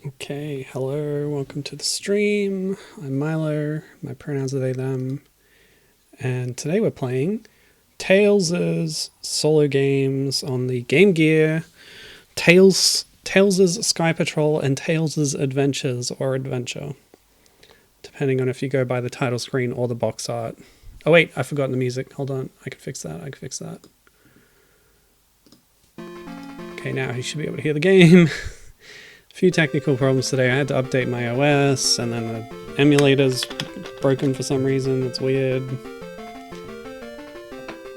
Okay, hello, welcome to the stream. I'm Milo, my pronouns are they, them, and today we're playing Tails' solo games on the Game Gear, Tails' Skypatrol and Tails' Adventures or Adventure, depending on if you go by the title screen or the box art. Oh wait, I forgot the music. Hold on, I can fix that. Okay, now you should be able to hear the game. Few technical problems today. I had to update my OS, and then the emulator's broken for some reason. It's weird.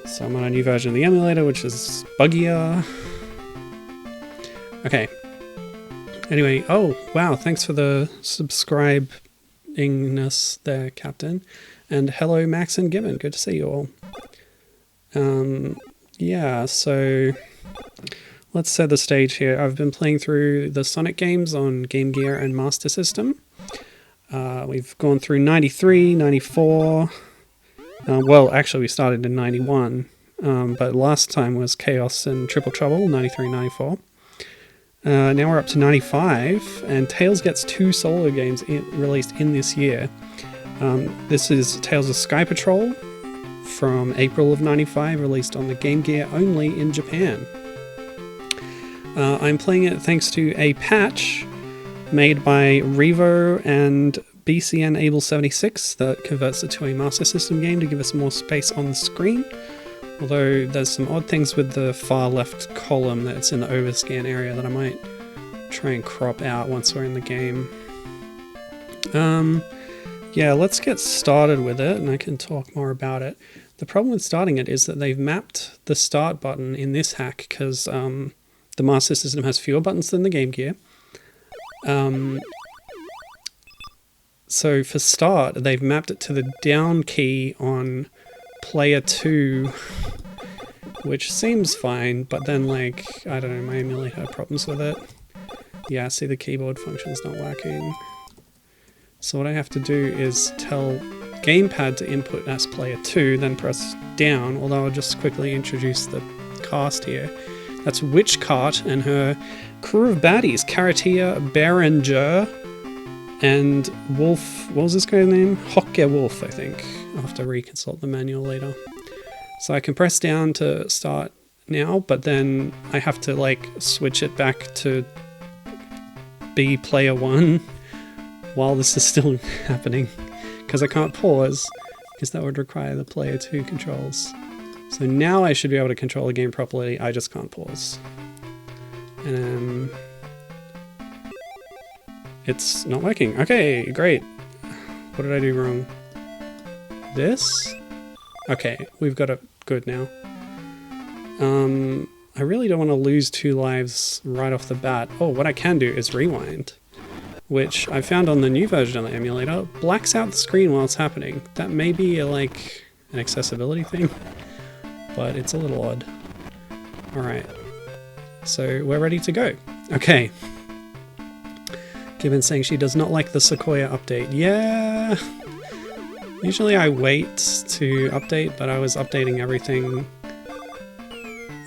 So I'm on a new version of the emulator, which is buggier. Okay. Anyway, oh, wow, thanks for the subscribingness there, Captain. And hello, Max and Gibbon. Good to see you all. Yeah, so let's set the stage here. I've been playing through the Sonic games on Game Gear and Master System. We've gone through 93, 94. Well, actually we started in 91. But last time was Chaos and Triple Trouble, 93, 94. Now we're up to 95, and Tails gets 2 solo games released in this year. This is Tails' Sky Patrol from April of 95, released on the Game Gear only in Japan. I'm playing it thanks to a patch made by Revo and BCN Able 76 that converts it to a Master System game to give us more space on the screen. Although there's some odd things with the far left column that's in the overscan area that I might try and crop out once we're in the game. Yeah, let's get started with it, and I can talk more about it. The problem with starting it is that they've mapped the start button in this hack because the Master System has fewer buttons than the Game Gear. So for start, they've mapped it to the down key on player 2, which seems fine, but then, like, I don't know, my emulator had problems with it. Yeah, see, the keyboard function's not working. So what I have to do is tell Gamepad to input as player 2, then press down, although I'll just quickly introduce the cast here. That's Witch Cart and her crew of baddies, Caratia, Berenger, and Wolf. What was this guy's name? Hokke Wolf, I think. I'll have to reconsult the manual later. So I can press down to start now, but then I have to, like, switch it back to be player 1 while this is still happening, because I can't pause, because that would require the player 2 controls. So now I should be able to control the game properly, I just can't pause. And it's not working. Okay, great. What did I do wrong? This? Okay, we've got it good now. I really don't want to lose 2 lives right off the bat. Oh, what I can do is rewind, which I found on the new version of the emulator blacks out the screen while it's happening. That may be like an accessibility thing, but it's a little odd. Alright, so we're ready to go. Okay. Gibbon saying she does not like the Sequoia update. Yeah! Usually I wait to update, but I was updating everything.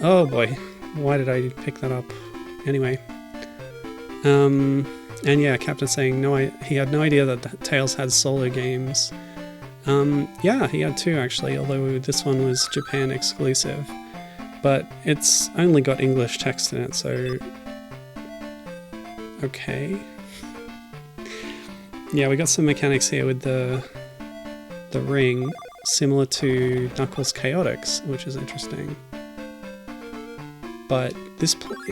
Oh boy, why did I pick that up? Anyway. And yeah, Captain saying he had no idea that Tails had solo games. Yeah, he had 2 actually, although this one was Japan exclusive. But it's only got English text in it, so... Okay. Yeah, we got some mechanics here with the ring, similar to Knuckles Chaotix, which is interesting. But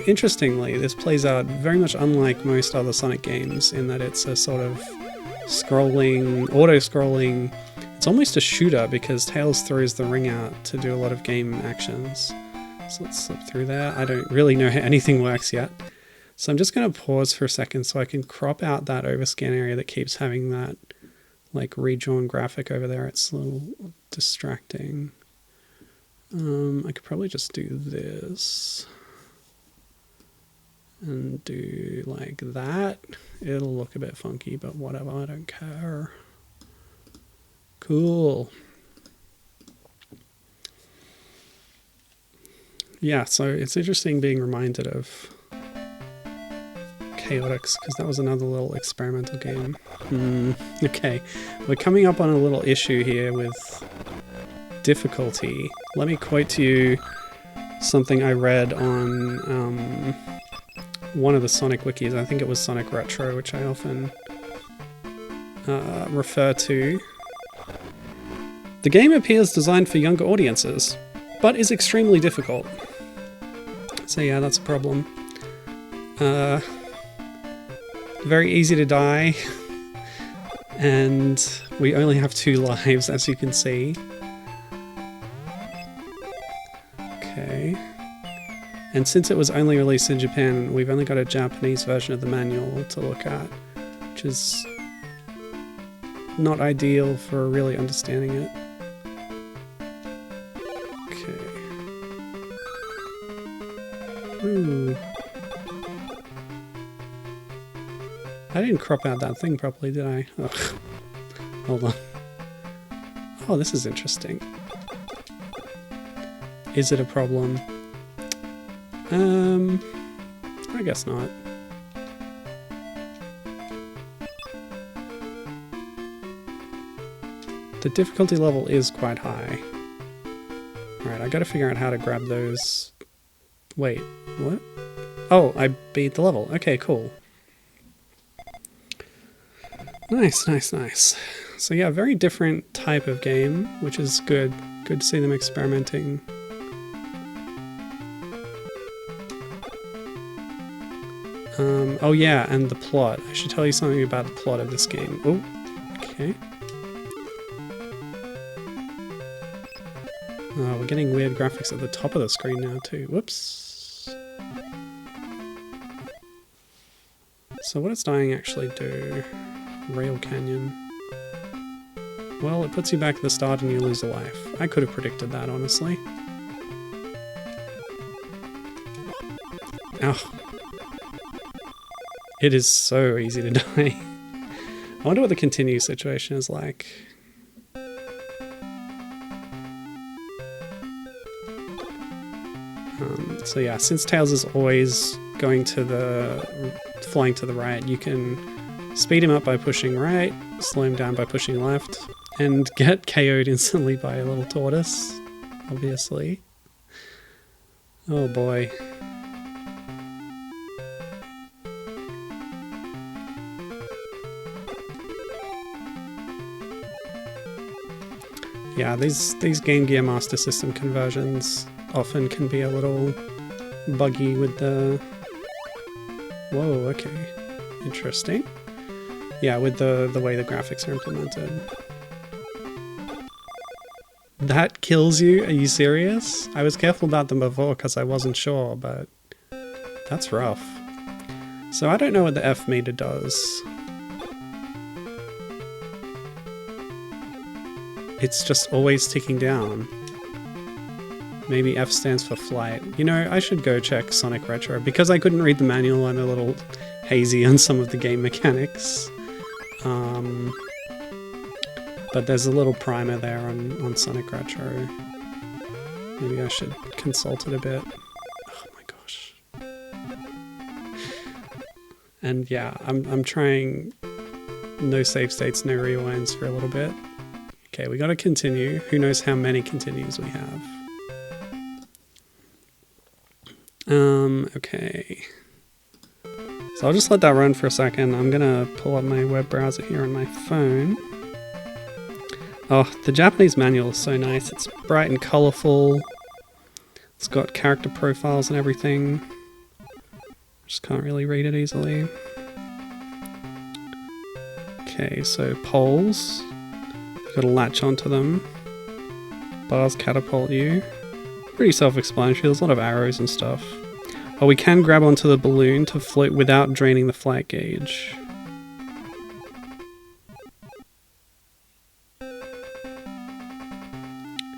interestingly, this plays out very much unlike most other Sonic games in that it's a sort of scrolling, auto-scrolling. It's almost a shooter because Tails throws the ring out to do a lot of game actions. So let's slip through there. I don't really know how anything works yet. So I'm just going to pause for a second so I can crop out that overscan area that keeps having that, like, redrawn graphic over there. It's a little distracting. I could probably just do this and do like that. It'll look a bit funky, but whatever, I don't care. Cool. Yeah, so it's interesting being reminded of Chaotix, because that was another little experimental game. Okay, we're coming up on a little issue here with difficulty. Let me quote to you something I read on one of the Sonic wikis. I think it was Sonic Retro, which I often refer to. The game appears designed for younger audiences, but is extremely difficult. So yeah, that's a problem. Very easy to die, and we only have 2 lives, as you can see. Okay. And since it was only released in Japan, we've only got a Japanese version of the manual to look at, which is not ideal for really understanding it. Okay. Ooh. I didn't crop out that thing properly, did I? Ugh. Hold on. Oh, this is interesting. Is it a problem? I guess not. The difficulty level is quite high. Alright, I gotta figure out how to grab those. Wait, what? Oh, I beat the level. Okay, cool. Nice, nice, nice. So yeah, very different type of game, which is good. Good to see them experimenting. Oh yeah, and the plot. I should tell you something about the plot of this game. Oh, okay. Oh, we're getting weird graphics at the top of the screen now too. Whoops. So what does dying actually do? Rail Canyon. Well, it puts you back at the start and you lose a life. I could have predicted that, honestly. Ow. It is so easy to die. I wonder what the continue situation is like. So yeah, since Tails is always flying to the right, you can speed him up by pushing right, slow him down by pushing left, and get KO'd instantly by a little tortoise, obviously. Oh boy. Yeah, these Game Gear Master System conversions often can be a little buggy with the... Whoa, okay. Interesting. Yeah, with the way the graphics are implemented. That kills you? Are you serious? I was careful about them before because I wasn't sure, but that's rough. So I don't know what the F meter does. It's just always ticking down. Maybe F stands for flight. You know, I should go check Sonic Retro. Because I couldn't read the manual, I'm a little hazy on some of the game mechanics. But there's a little primer there on Sonic Retro. Maybe I should consult it a bit. Oh my gosh. And yeah, I'm trying no save states, no rewinds for a little bit. Okay, we gotta continue. Who knows how many continues we have. Okay. So I'll just let that run for a second. I'm gonna pull up my web browser here on my phone. Oh, the Japanese manual is so nice. It's bright and colourful. It's got character profiles and everything. Just can't really read it easily. Okay, so poles. You've got to latch onto them. Bars catapult you. Pretty self-explanatory. There's a lot of arrows and stuff. Oh, we can grab onto the balloon to float without draining the flight gauge.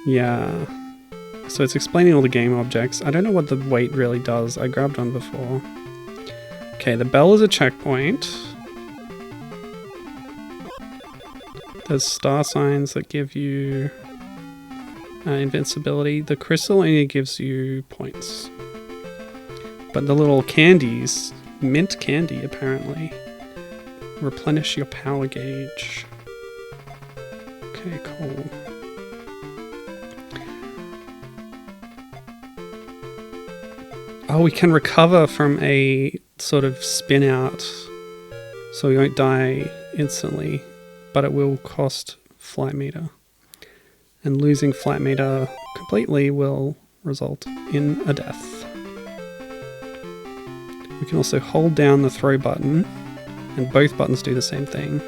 Yeah. So it's explaining all the game objects. I don't know what the weight really does. I grabbed one before. Okay, the bell is a checkpoint. There's star signs that give you invincibility. The crystal only gives you points. But the little candies mint candy, apparently. Replenish your power gauge. Okay, cool. Oh, we can recover from a sort of spin out, so we won't die instantly, but it will cost flight meter. And losing flight meter completely will result in a death. We can also hold down the throw button, and both buttons do the same thing.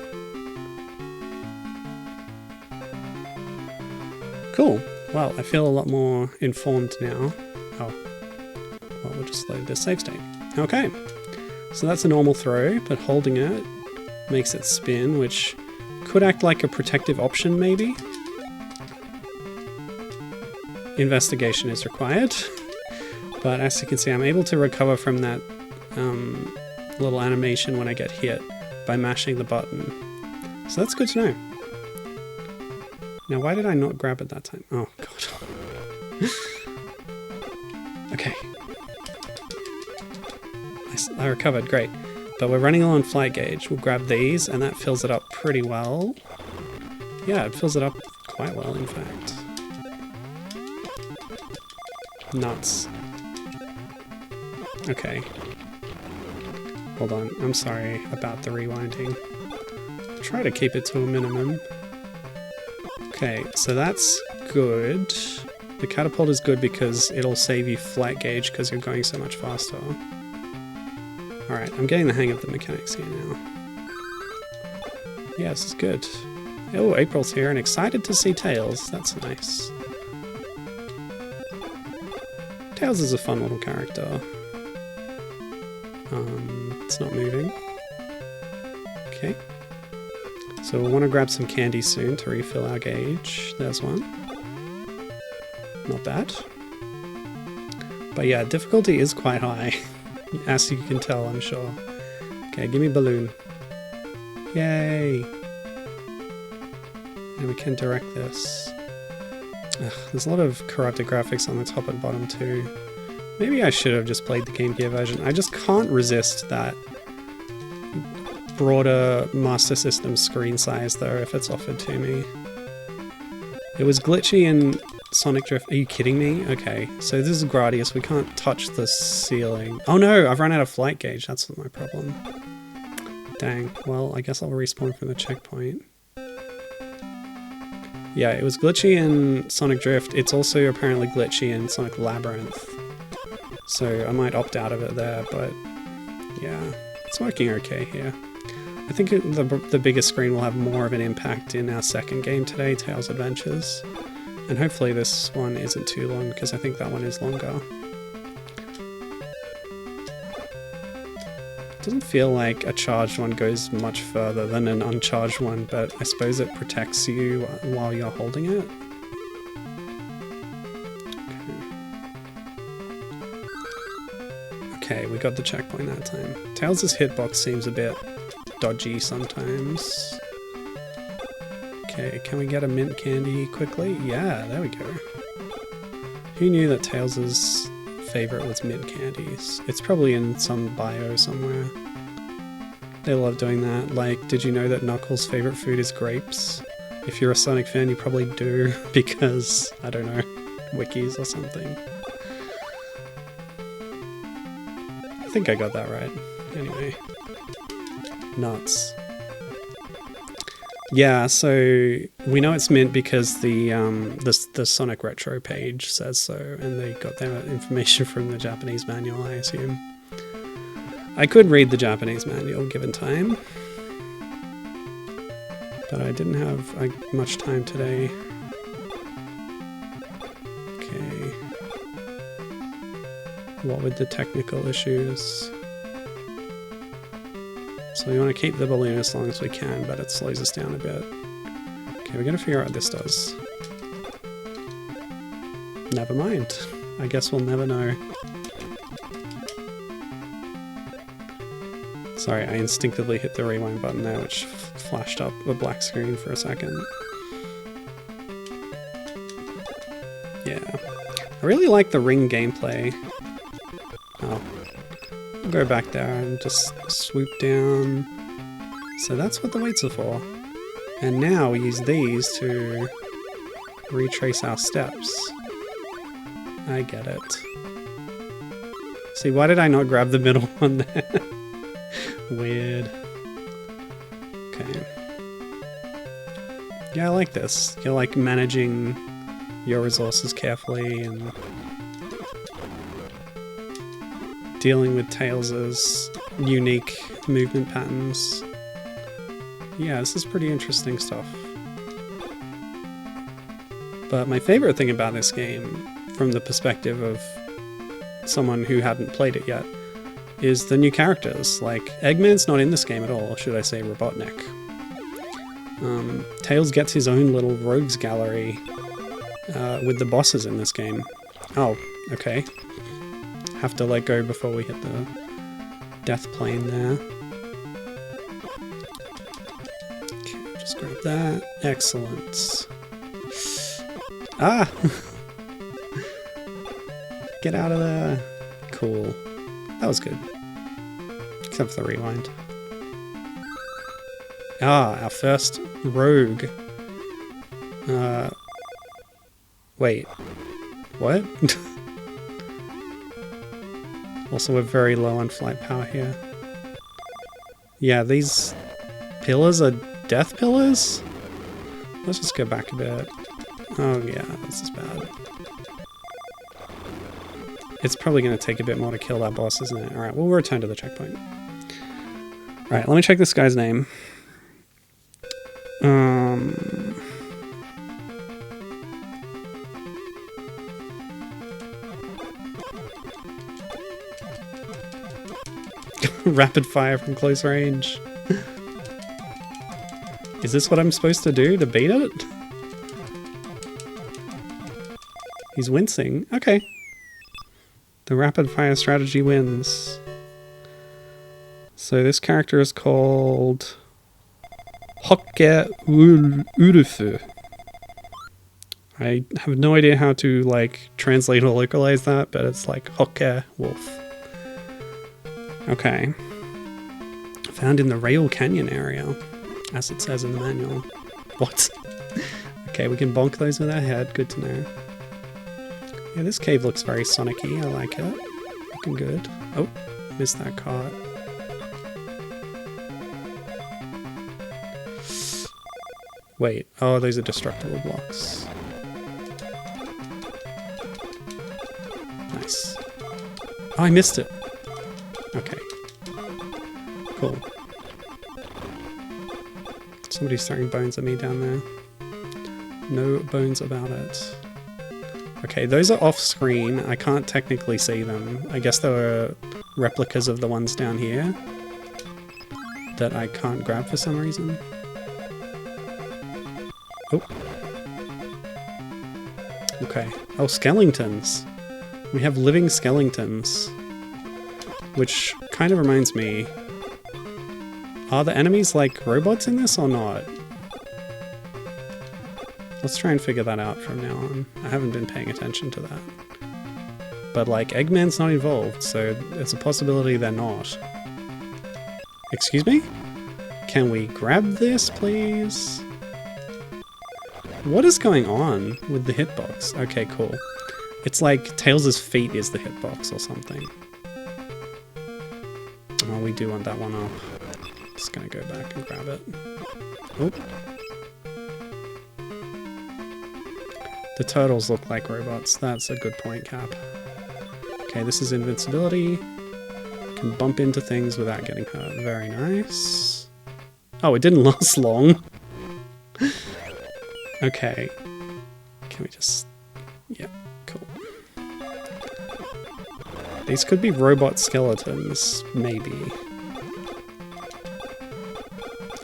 Cool. Well, I feel a lot more informed now. Oh. Well, we'll just load this save state. Okay. So that's a normal throw, but holding it makes it spin, which could act like a protective option, maybe. Investigation is required. But as you can see, I'm able to recover from that little animation when I get hit by mashing the button. So that's good to know. Now, why did I not grab it that time? Oh, God. Okay. I recovered, great. But we're running low on flight gauge. We'll grab these, and that fills it up pretty well. Yeah, it fills it up quite well, in fact. Nuts. Okay. Hold on, I'm sorry about the rewinding. Try to keep it to a minimum. Okay, so that's good. The catapult is good because it'll save you flight gauge because you're going so much faster. Alright, I'm getting the hang of the mechanics here now. Yeah, this is good. Oh, April's here and excited to see Tails. That's nice. Tails is a fun little character. It's not moving. Okay. So we'll want to grab some candy soon to refill our gauge. There's one. Not bad. But yeah, difficulty is quite high. As you can tell, I'm sure. Okay, give me balloon. Yay! And we can direct this. Ugh, there's a lot of corrupted graphics on the top and bottom too. Maybe I should have just played the Game Gear version. I just can't resist that broader Master System screen size though, if it's offered to me. It was glitchy in Sonic Drift. Are you kidding me? Okay, so this is Gradius. We can't touch the ceiling. Oh no, I've run out of flight gauge. That's my problem. Dang. Well, I guess I'll respawn from the checkpoint. Yeah, it was glitchy in Sonic Drift. It's also apparently glitchy in Sonic Labyrinth. So I might opt out of it there, but yeah, it's working okay here. I think the bigger screen will have more of an impact in our second game today, Tails Adventures. And hopefully this one isn't too long, because I think that one is longer. Doesn't feel like a charged one goes much further than an uncharged one, but I suppose it protects you while you're holding it. Okay, we got the checkpoint that time. Tails' hitbox seems a bit dodgy sometimes. Okay, can we get a mint candy quickly? Yeah, there we go. Who knew that Tails' favorite was mint candies? It's probably in some bio somewhere. They love doing that. Like, did you know that Knuckles' favorite food is grapes? If you're a Sonic fan, you probably do, because, I don't know, wikis or something. I think I got that right. Anyway. Nuts. Yeah, so we know it's mint because the Sonic Retro page says so, and they got their information from the Japanese manual, I assume. I could read the Japanese manual given time, but I didn't have much time today. Okay. What with the technical issues? So we want to keep the balloon as long as we can, but it slows us down a bit. Okay, we're going to figure out what this does. Never mind. I guess we'll never know. Sorry, I instinctively hit the rewind button there, which flashed up a black screen for a second. Yeah. I really like the ring gameplay. Oh. go back there and just swoop down. So that's what the weights are for. And now we use these to retrace our steps. I get it. See, why did I not grab the middle one there? Weird. Okay. Yeah, I like this. You're like managing your resources carefully and dealing with Tails' unique movement patterns. Yeah, this is pretty interesting stuff. But my favorite thing about this game, from the perspective of someone who hadn't played it yet, is the new characters. Like, Eggman's not in this game at all, or should I say Robotnik. Tails gets his own little rogues gallery with the bosses in this game. Oh, okay. Have to let go before we hit the death plane there. Okay, just grab that. Excellent. Ah! Get out of there. Cool. That was good. Except for the rewind. Ah, our first rogue. Wait. What? Also, we're very low on flight power here. Yeah, these pillars are death pillars? Let's just go back a bit. Oh yeah, this is bad. It's probably going to take a bit more to kill that boss, isn't it? Alright, we'll return to the checkpoint. Alright, let me check this guy's name. Rapid fire from close range. Is this what I'm supposed to do to beat it? He's wincing. Okay. The rapid fire strategy wins. So this character is called Hokke Urufu. I have no idea how to like translate or localize that, but it's like Hokke Wolf. Okay. Found in the Rail Canyon area, as it says in the manual. What? Okay, we can bonk those with our head. Good to know. Yeah, this cave looks very Sonic-y. I like it. Looking good. Oh, missed that cart. Wait. Oh, those are destructible blocks. Nice. Oh, I missed it. Okay. Cool. Somebody's throwing bones at me down there. No bones about it. Okay, those are off screen. I can't technically see them. I guess there were replicas of the ones down here that I can't grab for some reason. Oh. Okay. Oh, skeletons. We have living skeletons. Which kind of reminds me, are the enemies like robots in this or not? Let's try and figure that out from now on. I haven't been paying attention to that. But like, Eggman's not involved, so it's a possibility they're not. Excuse me? Can we grab this, please? What is going on with the hitbox? Okay, cool. It's like Tails' feet is the hitbox or something. Oh, we do want that one off. Just gonna go back and grab it. Oh. The turtles look like robots. That's a good point, Cap. Okay, this is invincibility. Can bump into things without getting hurt. Very nice. Oh, it didn't last long. Okay. Can we just... Yeah, cool. These could be robot skeletons, maybe.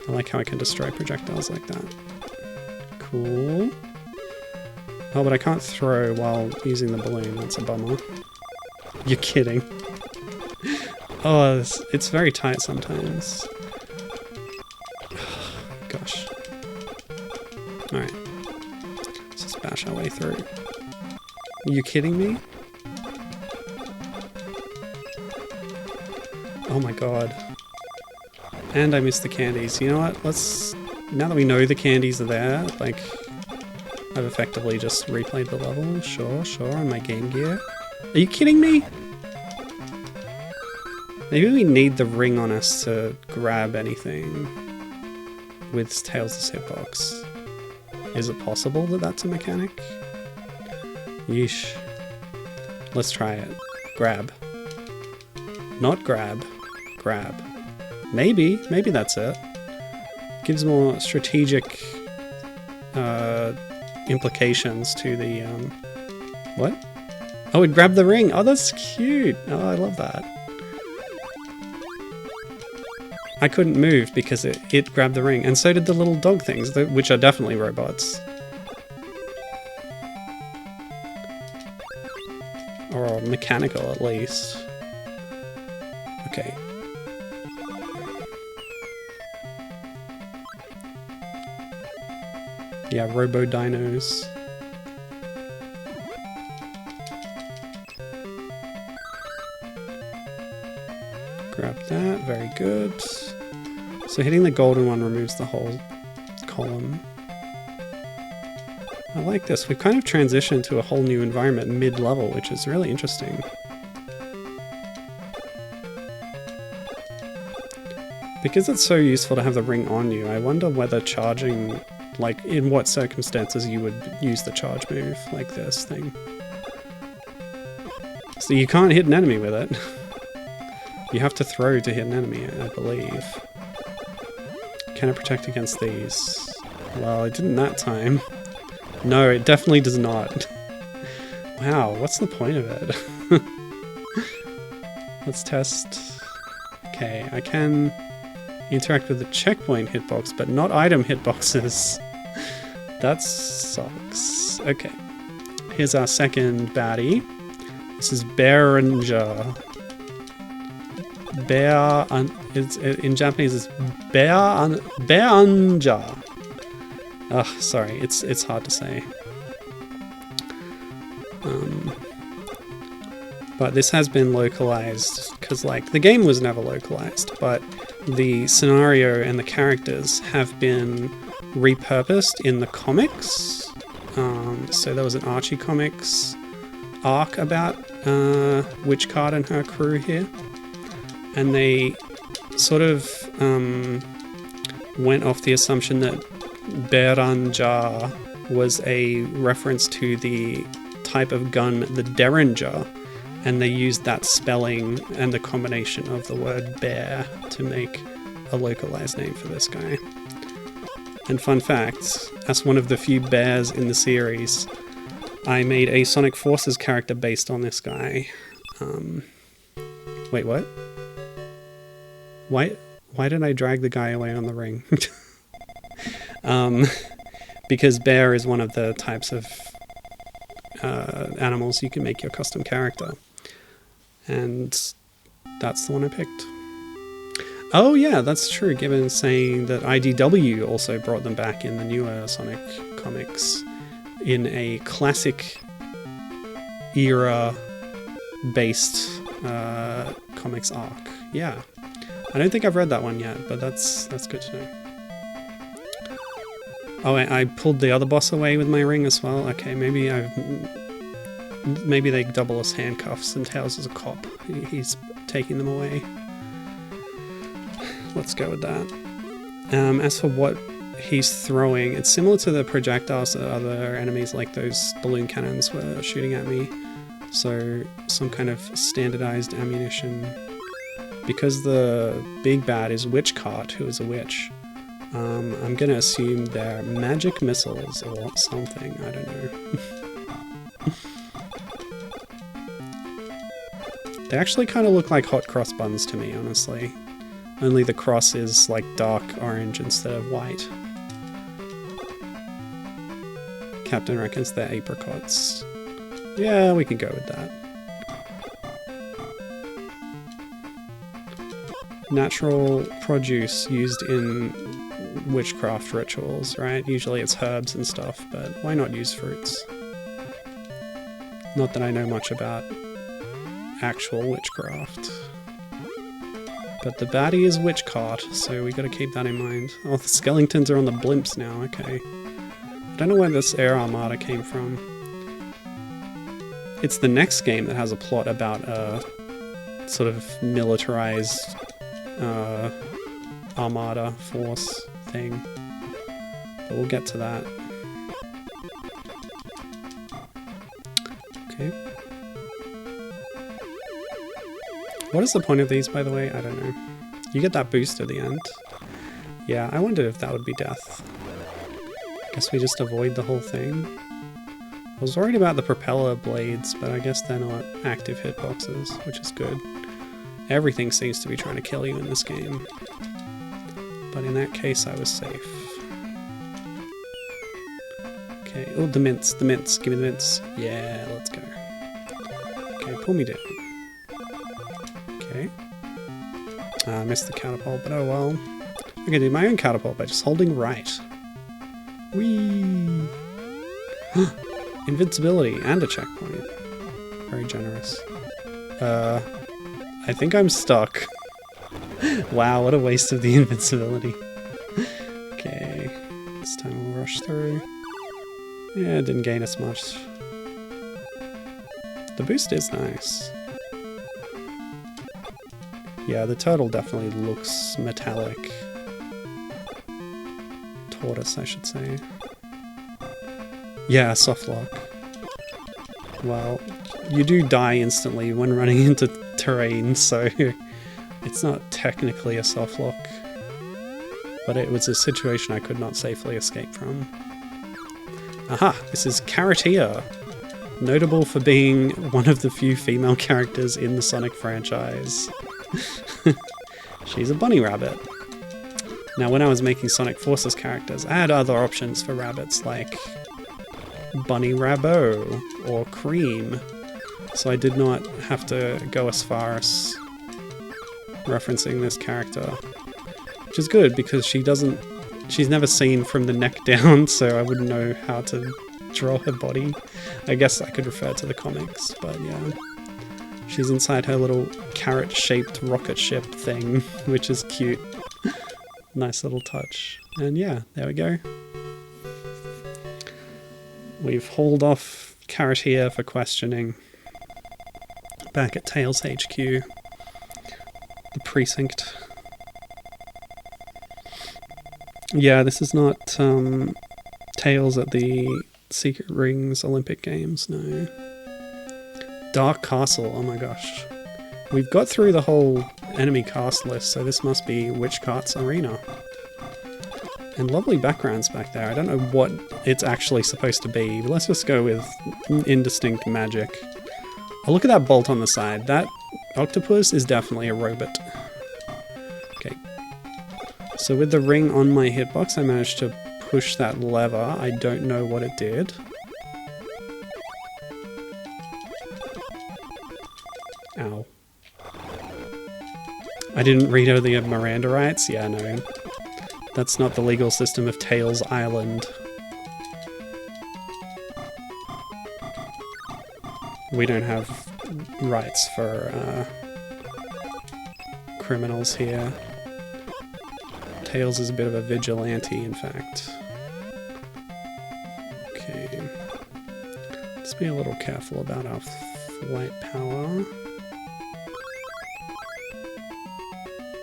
I like how I can destroy projectiles like that. Cool. Oh, but I can't throw while using the balloon. That's a bummer. You're kidding. Oh, it's very tight sometimes. Gosh. Alright. Let's just bash our way through. Are you kidding me? Oh my god. And I missed the candies. You know what? Let's... Now that we know the candies are there, like... I've effectively just replayed the level. Sure, on my Game Gear. Are you kidding me? Maybe we need the ring on us to grab anything with Tails' hitbox. Is it possible that that's a mechanic? Yeesh. Let's try it. Grab. Not grab. Grab. Maybe that's it. Gives more strategic implications to the what? Oh, it grabbed the ring. Oh, that's cute. Oh, I love that. I couldn't move because it grabbed the ring, and so did the little dog things, which are definitely robots. Or mechanical, at least. Okay. Yeah, robo-dinos. Grab that, very good. So hitting the golden one removes the whole column. I like this. We've kind of transitioned to a whole new environment mid-level, which is really interesting. Because it's so useful to have the ring on you, I wonder whether charging, like in what circumstances you would use the charge move, like this thing. So you can't hit an enemy with it. You have to throw to hit an enemy, I believe. Can it protect against these? Well, it didn't that time. No, it definitely does not. Wow, what's the point of it? Let's test. Okay, I can interact with the checkpoint hitbox, but not item hitboxes. That sucks. Okay, here's our second baddie. This is Berenja. In Japanese it's Berenja. Ugh, sorry, it's hard to say. But this has been localized, because like the game was never localized, but the scenario and the characters have been repurposed in the comics. So there was an Archie Comics arc about Witchcard and her crew here, and they sort of went off the assumption that Beranja was a reference to the type of gun, the Derringer, and they used that spelling and the combination of the word bear to make a localized name for this guy. And fun fact, as one of the few bears in the series, I made a Sonic Forces character based on this guy. Wait, what? Why did I drag the guy away on the ring? Because bear is one of the types of animals you can make your custom character. And that's the one I picked. Oh yeah, that's true, given saying that IDW also brought them back in the newer Sonic comics in a classic era based comics arc. Yeah. I don't think I've read that one yet, but that's good to know. Oh, I pulled the other boss away with my ring as well. Okay, maybe they double as handcuffs and Tails is a cop. He's taking them away. Let's go with that. As for what he's throwing, it's similar to the projectiles that other enemies like those balloon cannons were shooting at me. So some kind of standardized ammunition. Because the big bad is Witchcard, who is a witch, I'm gonna assume they're magic missiles or something, I don't know. They actually kind of look like hot cross buns to me, honestly. Only the cross is like dark orange instead of white. Captain reckons they're apricots. Yeah, we can go with that. Natural produce used in witchcraft rituals, right? Usually it's herbs and stuff, but why not use fruits? Not that I know much about actual witchcraft. But the baddie is Witch Cart, so we gotta keep that in mind. Oh, the skeletons are on the blimps now, okay. I don't know where this air armada came from. It's the next game that has a plot about a sort of militarized armada force thing. But we'll get to that. Okay. What is the point of these, by the way? I don't know. You get that boost at the end. Yeah, I wondered if that would be death. Guess we just avoid the whole thing. I was worried about the propeller blades, but I guess they're not active hitboxes, which is good. Everything seems to be trying to kill you in this game. But in that case, I was safe. Okay, oh, the mints, give me the mints. Yeah, let's go. Okay, pull me down. Okay. I missed the catapult, but oh well. I can do my own catapult by just holding right. Whee! Invincibility and a checkpoint. Very generous. I think I'm stuck. Wow, what a waste of the invincibility. Okay, this time we'll rush through. Yeah, it didn't gain us much. The boost is nice. Yeah, the turtle definitely looks metallic. Tortoise, I should say. Yeah, soft lock. Well, you do die instantly when running into terrain, so it's not technically a soft lock. But it was a situation I could not safely escape from. Aha! This is Caratia, notable for being one of the few female characters in the Sonic franchise. She's a bunny rabbit. Now, when I was making Sonic Forces characters, I had other options for rabbits, like Bunny Rabot or Cream, so I did not have to go as far as referencing this character, which is good because she's never seen from the neck down, so I wouldn't know how to draw her body. I guess I could refer to the comics, but yeah. She's inside her little carrot-shaped rocket ship thing, which is cute. Nice little touch. And yeah, there we go. We've hauled off Caratia for questioning. Back at Tails HQ. The precinct. Yeah, this is not Tails at the Secret Rings Olympic Games, no. Dark Castle, oh my gosh. We've got through the whole enemy cast list, so this must be Witch Cart's arena. And lovely backgrounds back there. I don't know what it's actually supposed to be, but let's just go with indistinct magic. Oh, look at that bolt on the side. That octopus is definitely a robot. Okay. So with the ring on my hitbox, I managed to push that lever. I don't know what it did. Ow. I didn't read over the Miranda rights? Yeah, no. That's not the legal system of Tails Island. We don't have rights for criminals here. Tails is a bit of a vigilante, in fact. Okay. Let's be a little careful about our flight power.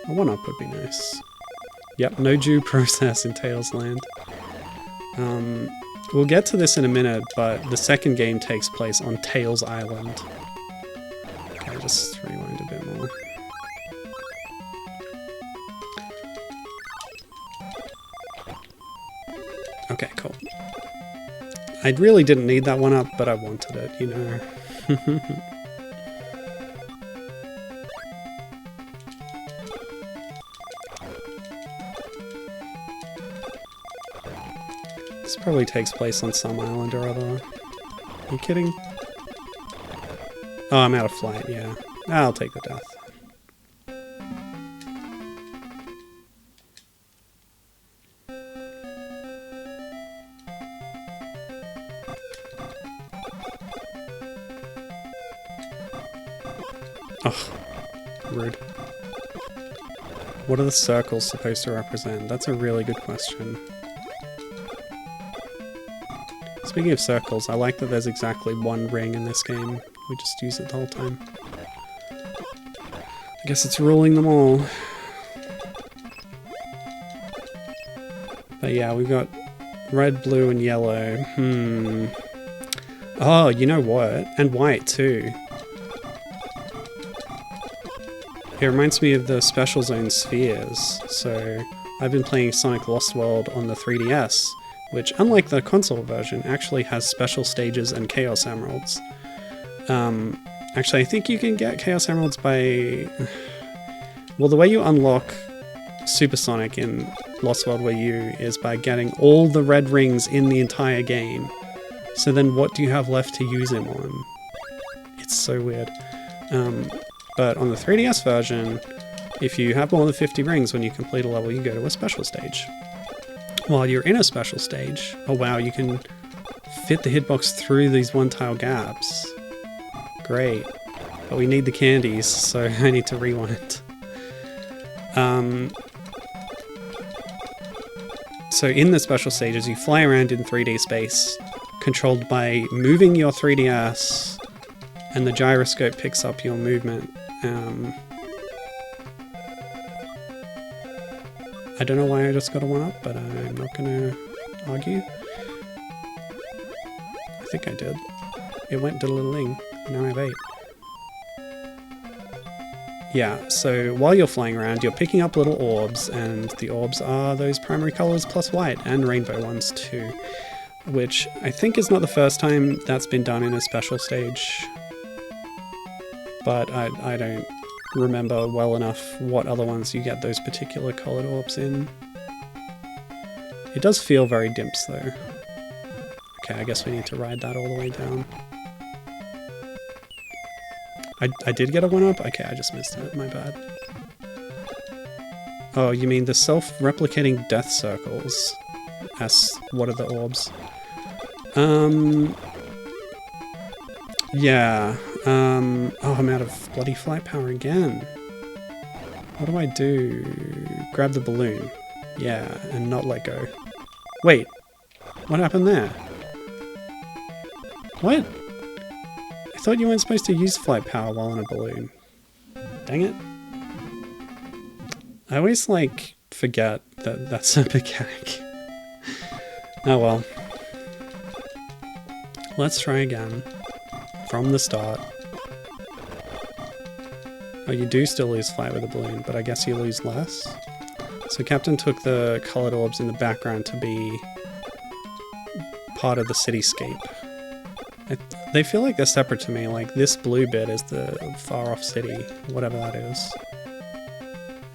A 1-up would be nice. Yep, no due process in Tails Land. We'll get to this in a minute, but the second game takes place on Tails Island. Okay, just rewind a bit more. Okay, cool. I really didn't need that 1-up, but I wanted it, you know. This probably takes place on some island or other. Are you kidding? Oh, I'm out of flight, yeah. I'll take the death. Ugh. Rude. What are the circles supposed to represent? That's a really good question. Speaking of circles, I like that there's exactly one ring in this game. We just use it the whole time. I guess it's ruling them all. But yeah, we've got red, blue, and yellow. Oh, you know what? And white too. It reminds me of the Special Zone spheres. So I've been playing Sonic Lost World on the 3DS, which, unlike the console version, actually has special stages and Chaos Emeralds. Actually, I think you can get Chaos Emeralds by... Well, the way you unlock Supersonic in Lost World Wii U is by getting all the red rings in the entire game. So then what do you have left to use him on? It's so weird. But on the 3DS version, if you have more than 50 rings when you complete a level, you go to a special stage. While you're in a special stage, oh wow, you can fit the hitbox through these one-tile gaps. Great. But we need the candies, so I need to rewind. So in the special stages, you fly around in 3D space, controlled by moving your 3DS, and the gyroscope picks up your movement. I don't know why I just got a 1-up, but I'm not gonna argue. I think I did. It went diddle-ling. Now I have 8. Yeah, so while you're flying around, you're picking up little orbs, and the orbs are those primary colors plus white, and rainbow ones too. Which I think is not the first time that's been done in a special stage. But I don't remember well enough what other ones you get those particular colored orbs in. It does feel very dimps though. Okay, I guess we need to ride that all the way down. I did get a 1-up? Okay, I just missed it, my bad. Oh, you mean the self-replicating death circles? What are the orbs? Yeah. Oh, I'm out of bloody flight power again. What do I do? Grab the balloon. Yeah, and not let go. Wait, what happened there? What? I thought you weren't supposed to use flight power while in a balloon. Dang it. I always, like, forget that that's a mechanic. Oh well. Let's try again. From the start. Oh, you do still lose flight with a balloon, but I guess you lose less. So Captain took the coloured orbs in the background to be part of the cityscape. They feel like they're separate to me, like this blue bit is the far off city, whatever that is.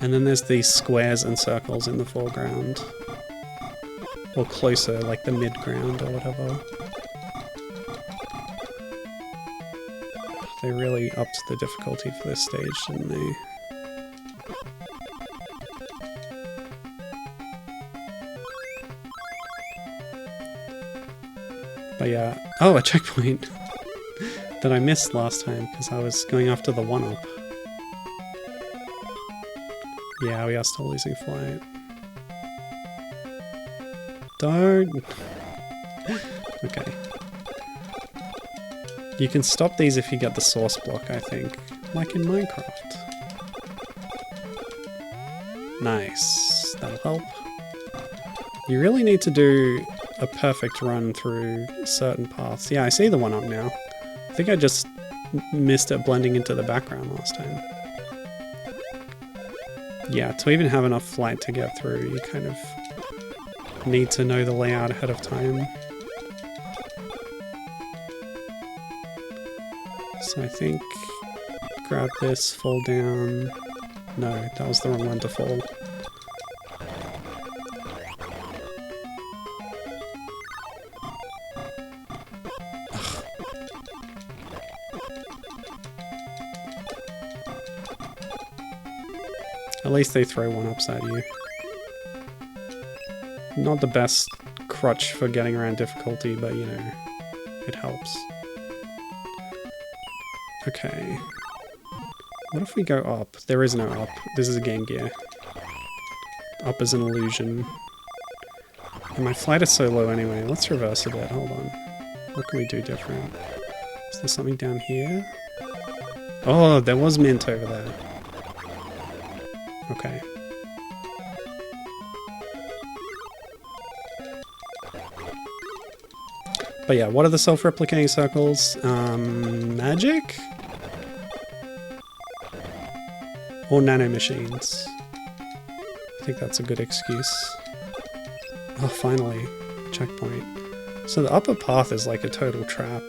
And then there's these squares and circles in the foreground. Or closer, like the mid-ground or whatever. They really upped the difficulty for this stage, didn't they? But yeah. Oh, a checkpoint! That I missed last time because I was going after the 1-up. Yeah, we are still losing flight. Don't! Okay. You can stop these if you get the source block, I think. Like in Minecraft. Nice. That'll help. You really need to do a perfect run through certain paths. Yeah, I see the 1-up now. I think I just missed it blending into the background last time. Yeah, to even have enough flight to get through, you kind of need to know the layout ahead of time. So I think grab this, fall down. No, that was the wrong one to fall. At least they throw 1-ups at you. Not the best crutch for getting around difficulty, but you know, it helps. Okay. What if we go up? There is no up. This is a Game Gear. Up is an illusion. And my flight is so low anyway. Let's reverse a bit. Hold on. What can we do different? Is there something down here? Oh, there was mint over there. Okay. But yeah, what are the self-replicating circles? Magic? Or nanomachines? I think that's a good excuse. Oh, finally. Checkpoint. So the upper path is like a total trap.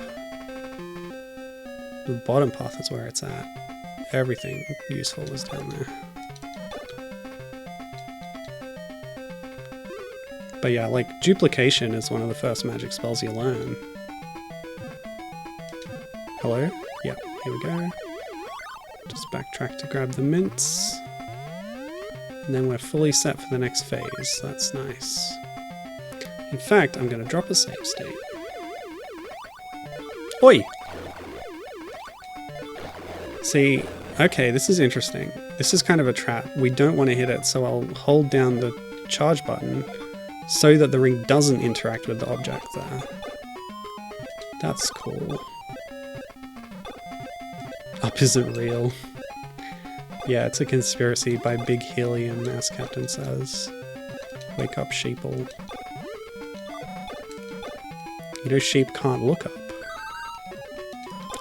The bottom path is where it's at. Everything useful is down there. But yeah, like, duplication is one of the first magic spells you learn. Hello? Yeah, here we go. Just backtrack to grab the mints. And then we're fully set for the next phase. That's nice. In fact, I'm going to drop a save state. Oi! See, okay, this is interesting. This is kind of a trap. We don't want to hit it, so I'll hold down the charge button so that the ring doesn't interact with the object there. That's cool. Up isn't real. Yeah, it's a conspiracy by Big Helium, as Captain says. Wake up, sheeple. You know sheep can't look up.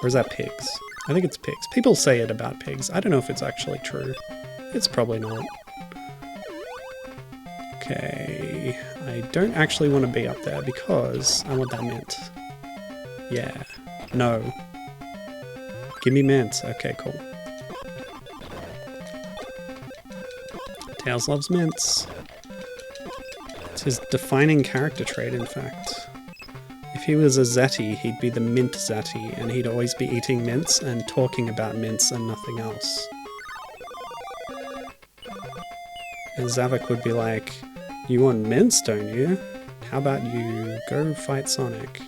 Or is that pigs? I think it's pigs. People say it about pigs. I don't know if it's actually true. It's probably not. Okay, I don't actually want to be up there because I want that mint. Yeah. No. Give me mint. Okay, cool. Tails loves mints. It's his defining character trait, in fact. If he was a Zeti, he'd be the mint Zeti, and he'd always be eating mints and talking about mints and nothing else. And Zavok would be like, "You want mints, don't you? How about you go fight Sonic?"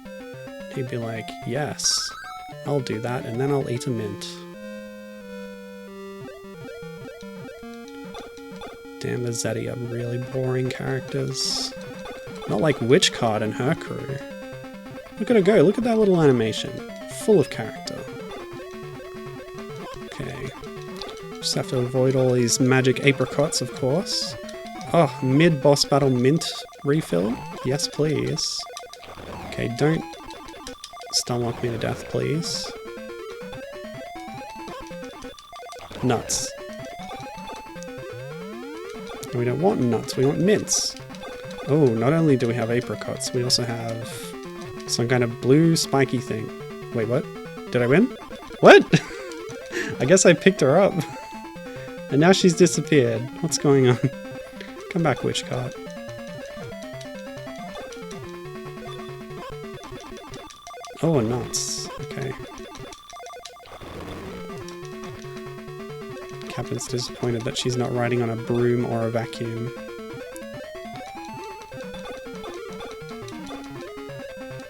He'd be like, "Yes, I'll do that, and then I'll eat a mint." Damn, the Zeti are really boring characters. Not like Witchcard and her crew. Look at her go, look at that little animation. Full of character. Okay. Just have to avoid all these magic apricots, of course. Oh, mid-boss battle mint refill? Yes, please. Okay, don't stunlock me to death, please. Nuts. We don't want nuts, we want mints. Oh, not only do we have apricots, we also have some kind of blue spiky thing. Wait, what? Did I win? What? I guess I picked her up. And now she's disappeared. What's going on? Come back, Witchcart. Oh, nuts. Okay. Captain's disappointed that she's not riding on a broom or a vacuum.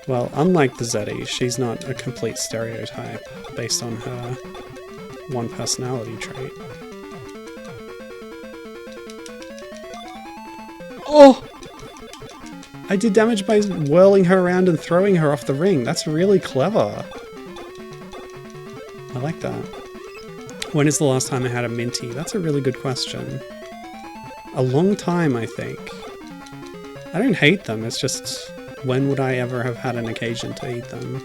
Well, unlike the Zeti, she's not a complete stereotype based on her one personality trait. Oh! I did damage by whirling her around and throwing her off the ring. That's really clever. I like that. When is the last time I had a minty? That's a really good question. A long time, I think. I don't hate them, it's just... when would I ever have had an occasion to eat them?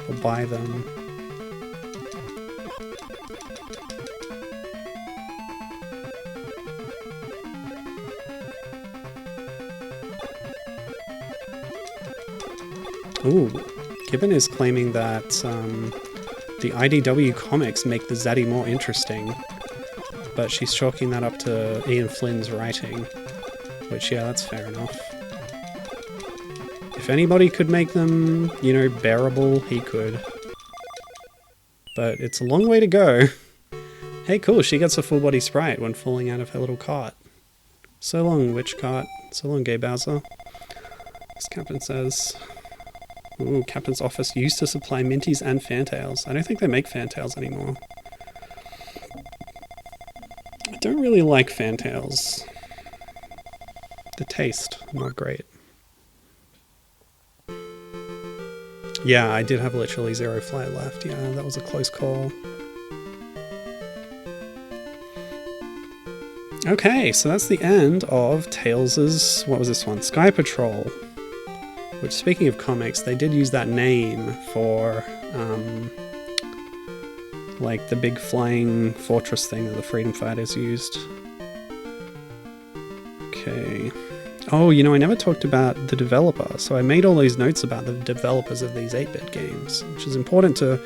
Or buy them? Ooh, Gibbon is claiming that the IDW comics make the Zeti more interesting, but she's chalking that up to Ian Flynn's writing, which, yeah, that's fair enough. If anybody could make them, you know, bearable, he could. But it's a long way to go. Hey, cool, she gets a full body sprite when falling out of her little cart. So long, Witch Cart. So long, Gay Bowser. As Captain says... Ooh, Captain's office used to supply minties and fantails. I don't think they make fantails anymore. I don't really like fantails. The taste, not great. Yeah, I did have literally 0 flight left. Yeah, that was a close call. Okay, so that's the end of Tails's, what was this one? Skypatrol. Which, speaking of comics, they did use that name for, like, the big flying fortress thing that the Freedom Fighters used. Okay. Oh, you know, I never talked about the developer, so I made all these notes about the developers of these 8-bit games, which is important to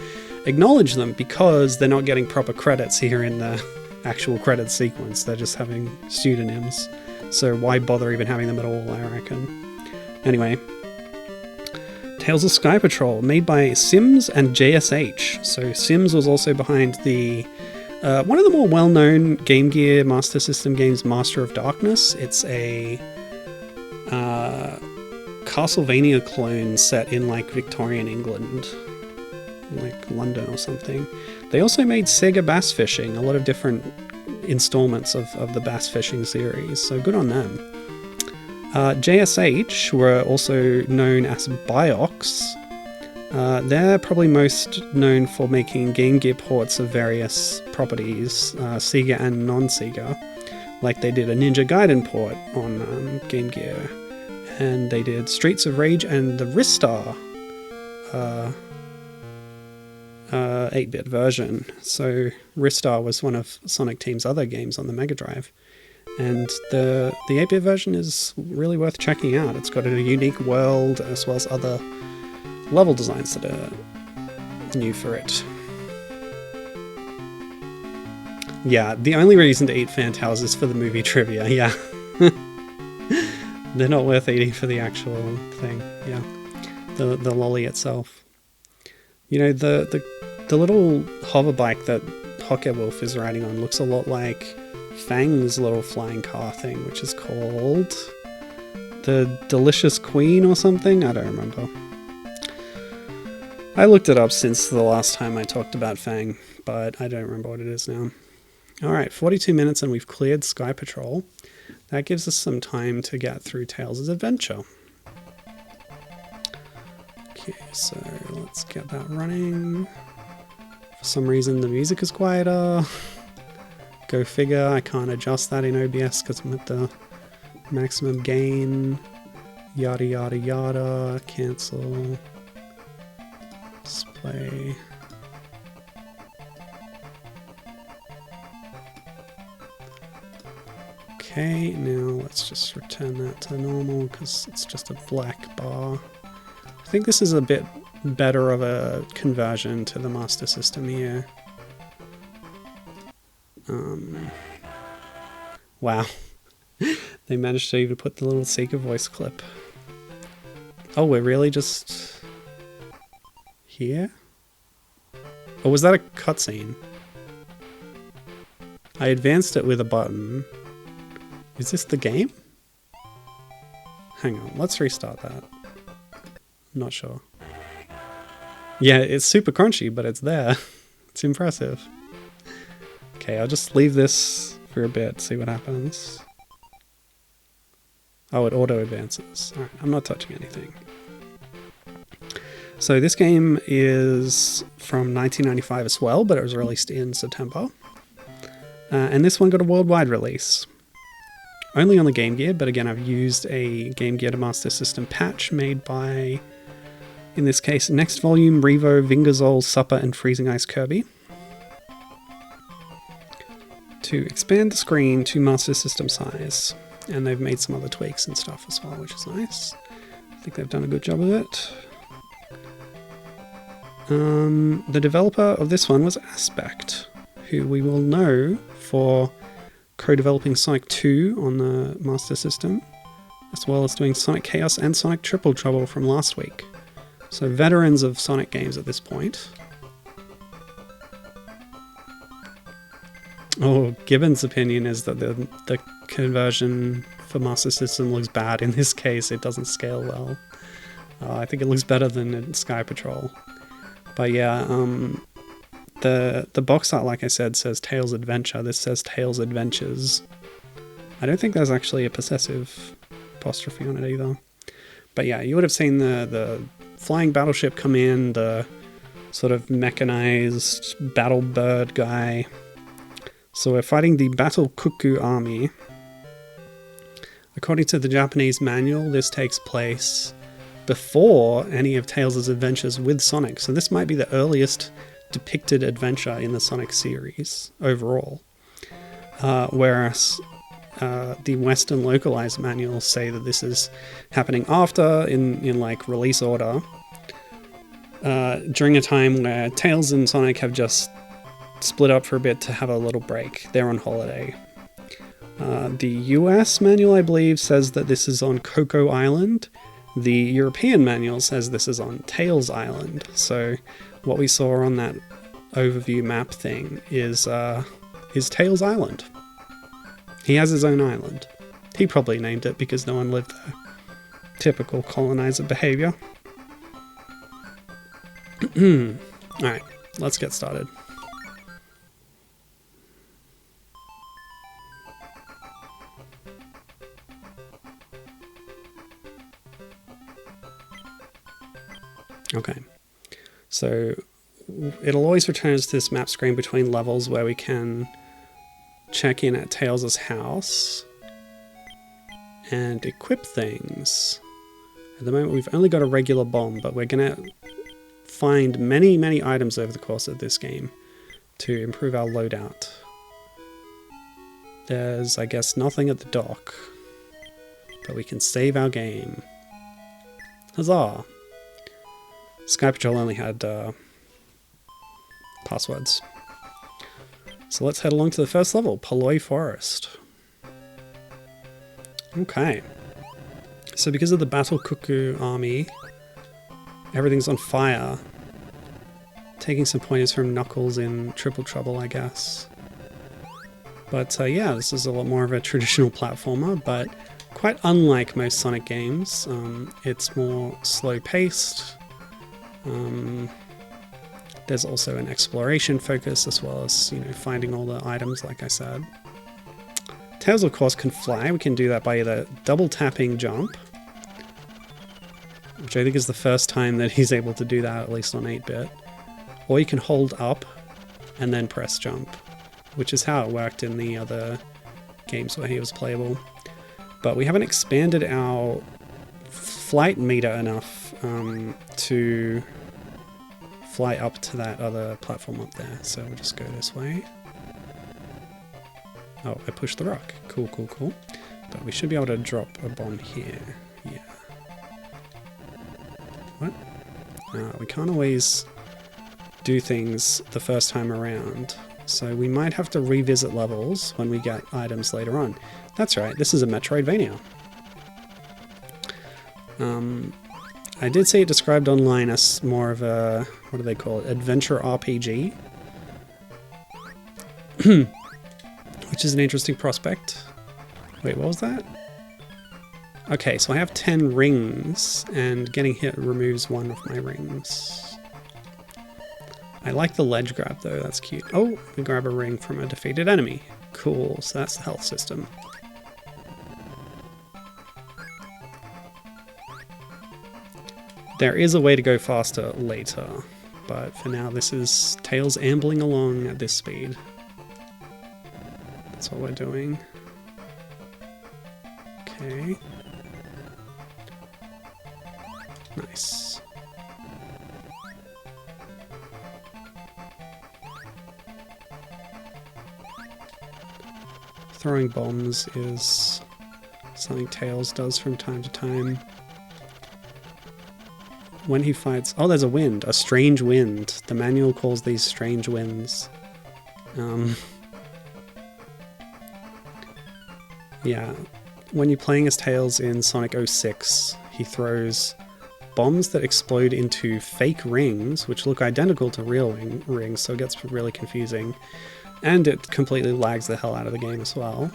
acknowledge them because they're not getting proper credits here in the actual credits sequence. They're just having pseudonyms, so why bother even having them at all, I reckon. Anyway, Tales of Skypatrol, made by Sims and JSH. So Sims was also behind the one of the more well-known Game Gear Master System games, Master of Darkness. It's a Castlevania clone set in like Victorian England, like London or something. They also made Sega Bass Fishing, a lot of different installments of the Bass Fishing series, so good on them. JSH were also known as Biox. They're probably most known for making Game Gear ports of various properties, Sega and non-Sega. Like they did a Ninja Gaiden port on Game Gear, and they did Streets of Rage and the Ristar 8-bit version. So Ristar was one of Sonic Team's other games on the Mega Drive. And the 8-bit version is really worth checking out. It's got a unique world as well as other level designs that are new for it. Yeah, the only reason to eat fantails is for the movie trivia, yeah. They're not worth eating for the actual thing, yeah. The lolly itself. You know, the little hover bike that Hocker Wolf is riding on looks a lot like Fang's little flying car thing, which is called the Delicious Queen or something? I don't remember. I looked it up since the last time I talked about Fang, but I don't remember what it is now. Alright, 42 minutes and we've cleared Skypatrol. That gives us some time to get through Tails' adventure. Okay, so let's get that running. For some reason the music is quieter. Go figure, I can't adjust that in OBS because I'm at the maximum gain. Yada yada yada. Cancel. Display. Okay, now let's just return that to normal because it's just a black bar. I think this is a bit better of a conversion to the Master System here. Wow. They managed to even put the little Seeker voice clip. Oh, we're really just here? Or was that a cutscene? I advanced it with a button. Is this the game? Hang on, let's restart that. I'm not sure. Yeah, it's super crunchy, but it's there. It's impressive. Okay, I'll just leave this for a bit, see what happens. Oh, it auto-advances. Alright, I'm not touching anything. So this game is from 1995 as well, but it was released in September. And this one got a worldwide release. Only on the Game Gear, but again I've used a Game Gear to Master System patch made by, in this case, Next Volume, Revo, Vingazol, Supper, and Freezing Ice Kirby, to expand the screen to Master System size. And they've made some other tweaks and stuff as well, which is nice. I think they've done a good job of it. The developer of this one was Aspect, who we will know for co-developing Sonic 2 on the Master System, as well as doing Sonic Chaos and Sonic Triple Trouble from last week. So veterans of Sonic games at this point. Oh, Gibbon's opinion is that the conversion for Master System looks bad. In this case, it doesn't scale well. I think it looks better than in Skypatrol. But yeah, the box art, like I said, says Tails Adventure. This says Tails Adventures. I don't think there's actually a possessive apostrophe on it either. But yeah, you would have seen the flying battleship come in, the sort of mechanized battle bird guy. So we're fighting the Battle Cuckoo Army. According to the Japanese manual, this takes place before any of Tails' adventures with Sonic. So this might be the earliest depicted adventure in the Sonic series overall. Whereas the Western localized manuals say that this is happening after, in like release order, during a time where Tails and Sonic have just split up for a bit to have a little break. They're on holiday. The US manual, I believe, says that this is on Coco Island. The European manual says this is on Tails Island. So what we saw on that overview map thing is Tails Island. He has his own island. He probably named it because no one lived there. Typical colonizer behavior. Alright, let's get started. Okay, so it'll always return us to this map screen between levels where we can check in at Tails' house and equip things. At the moment we've only got a regular bomb, but we're going to find many, many items over the course of this game to improve our loadout. There's, I guess, nothing at the dock, but we can save our game. Huzzah! Skypatrol only had passwords. So let's head along to the first level, Poloi Forest. Okay. So because of the Battle Cuckoo Army, everything's on fire. Taking some pointers from Knuckles in Triple Trouble, I guess. But yeah, this is a lot more of a traditional platformer, but quite unlike most Sonic games. It's more slow-paced. There's also an exploration focus as well as, you know, finding all the items, like I said. Tails, of course, can fly. We can do that by either double tapping jump, which I think is the first time that he's able to do that, at least on 8-bit. Or you can hold up and then press jump, which is how it worked in the other games where he was playable. But we haven't expanded our flight meter enough to fly up to that other platform up there. So we'll just go this way. Oh, I pushed the rock. Cool, cool, cool. But we should be able to drop a bomb here. Yeah. What? We can't always do things the first time around. So we might have to revisit levels when we get items later on. That's right, this is a Metroidvania. I did see it described online as more of a, what do they call it, adventure RPG. Which is an interesting prospect. Wait, what was that? Okay, so I have 10 rings, and getting hit removes one of my rings. I like the ledge grab though, that's cute. Oh, we grab a ring from a defeated enemy. Cool, so that's the health system. There is a way to go faster later, but for now this is Tails ambling along at this speed. That's what we're doing. Okay. Nice. Throwing bombs is something Tails does from time to time. When he fights... Oh, there's a wind. A strange wind. The manual calls these strange winds. Yeah. When you're playing as Tails in Sonic 06, he throws bombs that explode into fake rings, which look identical to real rings, so it gets really confusing. And it completely lags the hell out of the game as well.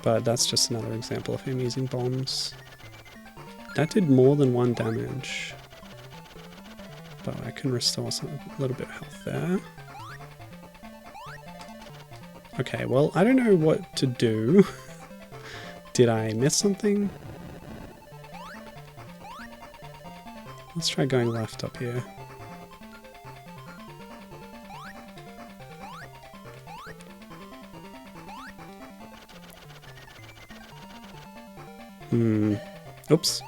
But that's just another example of him using bombs. That did more than 1 damage. But I can restore a little bit of health there. Okay, well, I don't know what to do. Did I miss something? Let's try going left up here. Oops.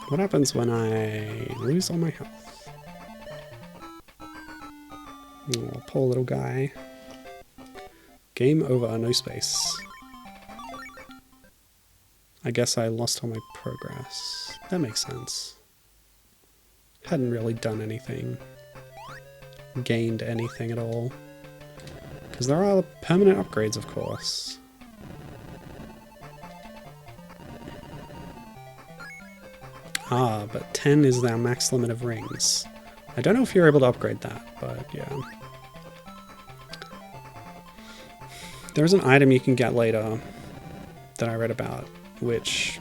What happens when I lose all my health? Oh, poor little guy. Game over, no space. I guess I lost all my progress. That makes sense. Hadn't really done anything. Gained anything at all. Because there are permanent upgrades, of course. Ah, but 10 is our max limit of rings. I don't know if you're able to upgrade that, but yeah. There's an item you can get later that I read about, which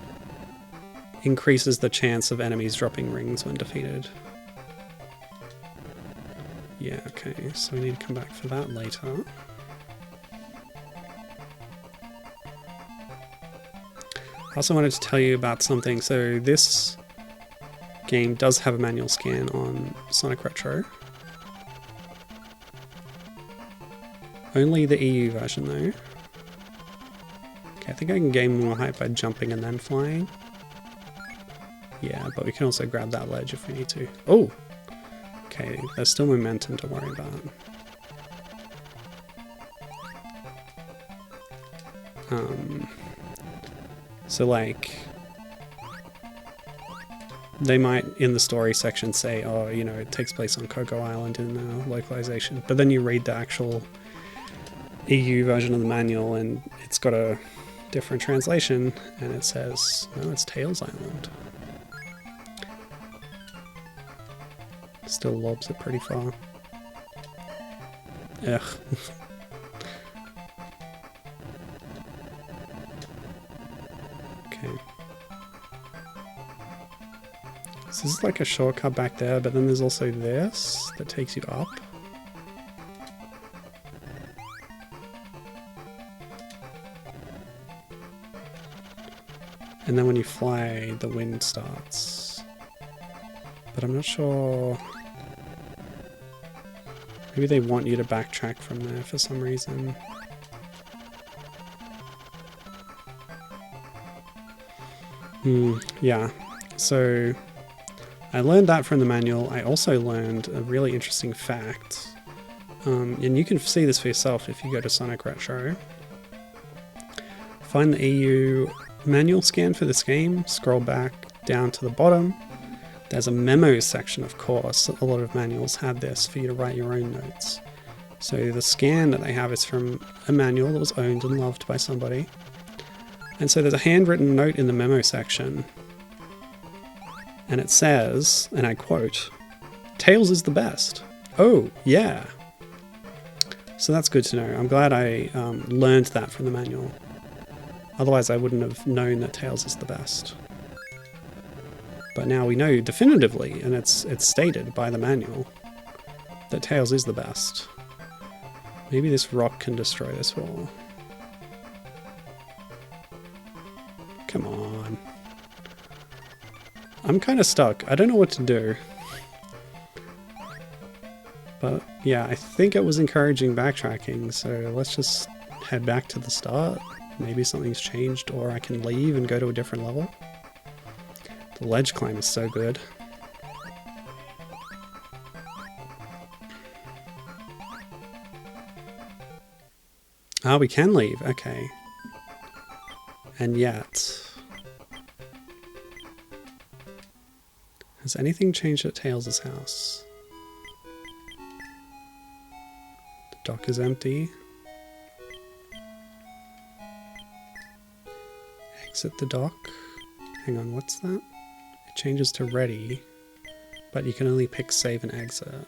increases the chance of enemies dropping rings when defeated. Yeah, okay, so we need to come back for that later. I also wanted to tell you about something. So this game does have a manual scan on Sonic Retro. Only the EU version though. Okay, I think I can gain more height by jumping and then flying. Yeah, but we can also grab that ledge if we need to. Oh! Okay, there's still momentum to worry about. So like, they might in the story section say, oh, you know, it takes place on Coco Island in localization, but then you read the actual EU version of the manual and it's got a different translation and it says, no, it's Tails Island. Still lobs it pretty far. Ugh. Okay. So this is like a shortcut back there, but then there's also this that takes you up. And then when you fly, the wind starts. But I'm not sure... Maybe they want you to backtrack from there for some reason. Yeah. So I learned that from the manual. I also learned a really interesting fact. And you can see this for yourself if you go to Sonic Retro. Find the EU manual scan for this game, scroll back down to the bottom. There's a memo section, of course. A lot of manuals have this for you to write your own notes. So the scan that they have is from a manual that was owned and loved by somebody. And so there's a handwritten note in the memo section. And it says, and I quote, "Tails is the best." Oh, yeah. So that's good to know. I'm glad I learned that from the manual. Otherwise I wouldn't have known that Tails is the best. But now we know definitively, and it's stated by the manual, that Tails is the best. Maybe this rock can destroy this wall. Come on. I'm kind of stuck. I don't know what to do. But yeah, I think it was encouraging backtracking, so let's just head back to the start. Maybe something's changed, or I can leave and go to a different level. The ledge climb is so good. Ah, we can leave. Okay. And yet... Has anything changed at Tails' house? The dock is empty. Exit the dock. Hang on, what's that? It changes to ready, but you can only pick save and exit.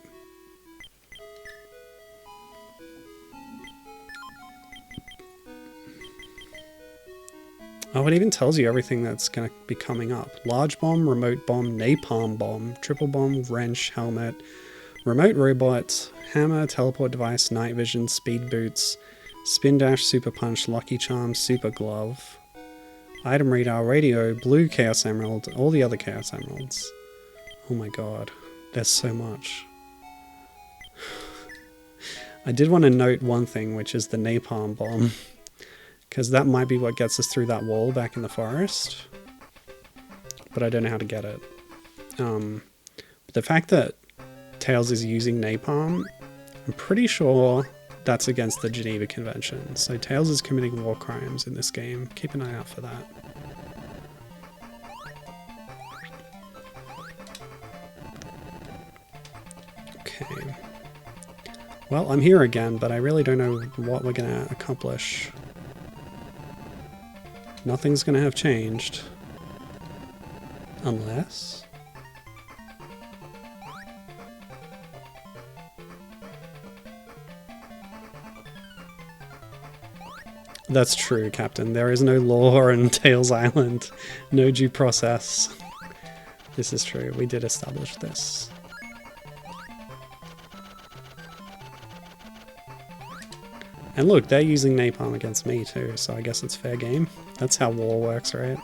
Oh, it even tells you everything that's going to be coming up. Large bomb, remote bomb, napalm bomb, triple bomb, wrench, helmet, remote robot, hammer, teleport device, night vision, speed boots, Spin Dash, Super Punch, Lucky Charm, Super Glove, Item Radar, Radio, Blue Chaos Emerald, all the other Chaos Emeralds. Oh my god, there's so much. I did want to note one thing, which is the Napalm Bomb, because that might be what gets us through that wall back in the forest, but I don't know how to get it. But the fact that Tails is using Napalm, I'm pretty sure that's against the Geneva Convention, so Tails is committing war crimes in this game. Keep an eye out for that. Okay. Well, I'm here again, but I really don't know what we're gonna accomplish. Nothing's gonna have changed. Unless... That's true, Captain. There is no law in Tails Island. No due process. This is true. We did establish this. And look, they're using napalm against me too, so I guess it's fair game. That's how war works, right?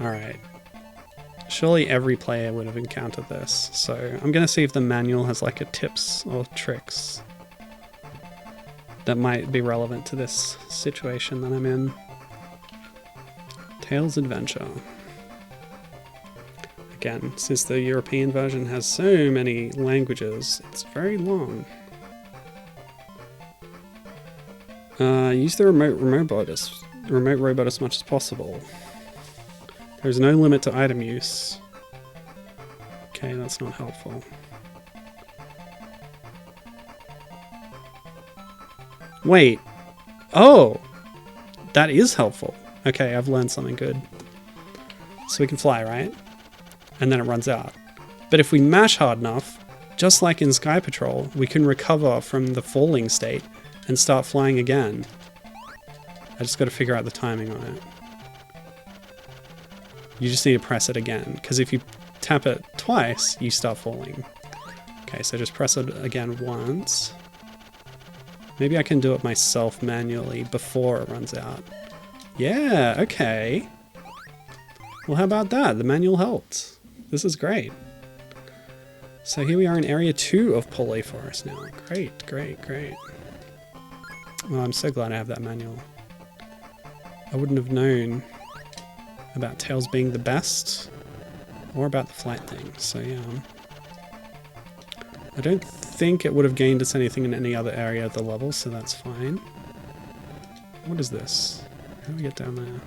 Alright. Surely every player would have encountered this, so I'm going to see if the manual has like a tips or tricks that might be relevant to this situation that I'm in. Tails Adventure. Again, since the European version has so many languages, it's very long. Use the remote robot as much as possible. There's no limit to item use. Okay, that's not helpful. Wait. Oh! That is helpful. Okay, I've learned something good. So we can fly, right? And then it runs out. But if we mash hard enough, just like in Skypatrol, we can recover from the falling state and start flying again. I just got to figure out the timing on it. You just need to press it again, because if you tap it twice, you start falling. Okay, so just press it again once. Maybe I can do it myself manually before it runs out. Yeah, okay. Well, how about that? The manual helped. This is great. So here we are in Area 2 of Pole Forest now. Great, great, great. Well, I'm so glad I have that manual. I wouldn't have known about Tails being the best, or about the flight thing, so yeah. I don't think it would have gained us anything in any other area of the level, so that's fine. What is this? How do we get down there?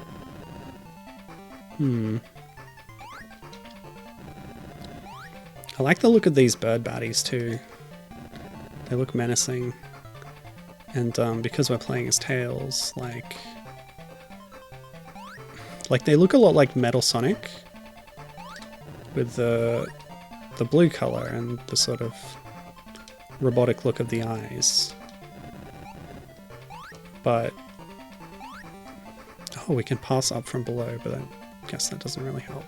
I like the look of these bird baddies too. They look menacing. And because we're playing as Tails, like they look a lot like Metal Sonic, with the blue color and the sort of robotic look of the eyes. But oh, we can pass up from below, but I guess that doesn't really help.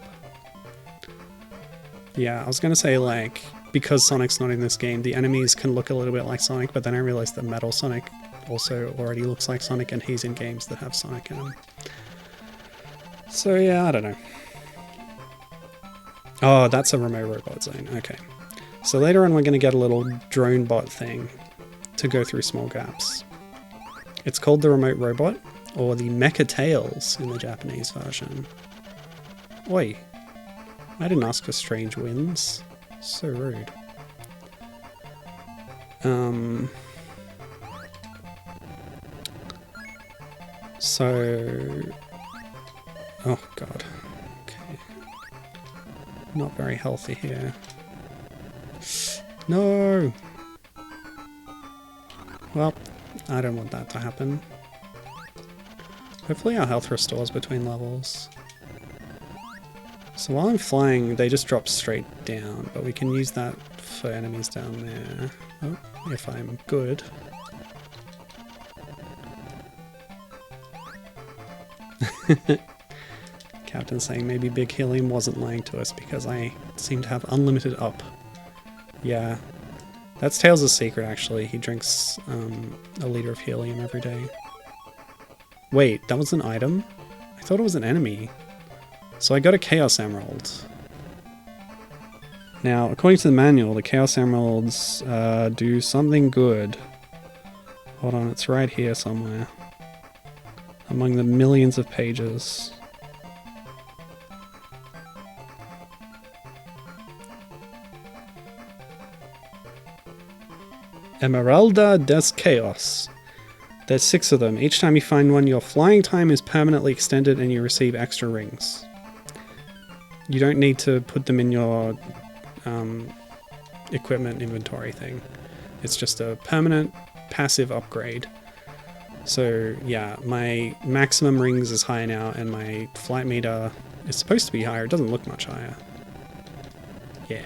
Yeah, I was gonna say, like, because Sonic's not in this game, the enemies can look a little bit like Sonic, but then I realized that Metal Sonic also already looks like Sonic, and he's in games that have Sonic in them. So yeah, I don't know. Oh, that's a remote robot zone. Okay. So later on we're going to get a little drone bot thing to go through small gaps. It's called the remote robot, or the Mecha Tails in the Japanese version. Oi. I didn't ask for strange winds. So rude. So... Oh god. Okay. Not very healthy here. No! Well, I don't want that to happen. Hopefully our health restores between levels. So while I'm flying, they just drop straight down, but we can use that for enemies down there. Oh, if I'm good. Captain saying maybe Big Helium wasn't lying to us because I seem to have unlimited up. Yeah. That's Tails' secret, actually. He drinks a liter of helium every day. Wait, that was an item? I thought it was an enemy. So I got a Chaos Emerald. Now, according to the manual, the Chaos Emeralds do something good. Hold on, it's right here somewhere. Among the millions of pages. Emeralda des Chaos. There's 6 of them. Each time you find one, your flying time is permanently extended and you receive extra rings. You don't need to put them in your equipment inventory thing. It's just a permanent passive upgrade. So yeah, my maximum rings is higher now and my flight meter is supposed to be higher. It doesn't look much higher. Yeah.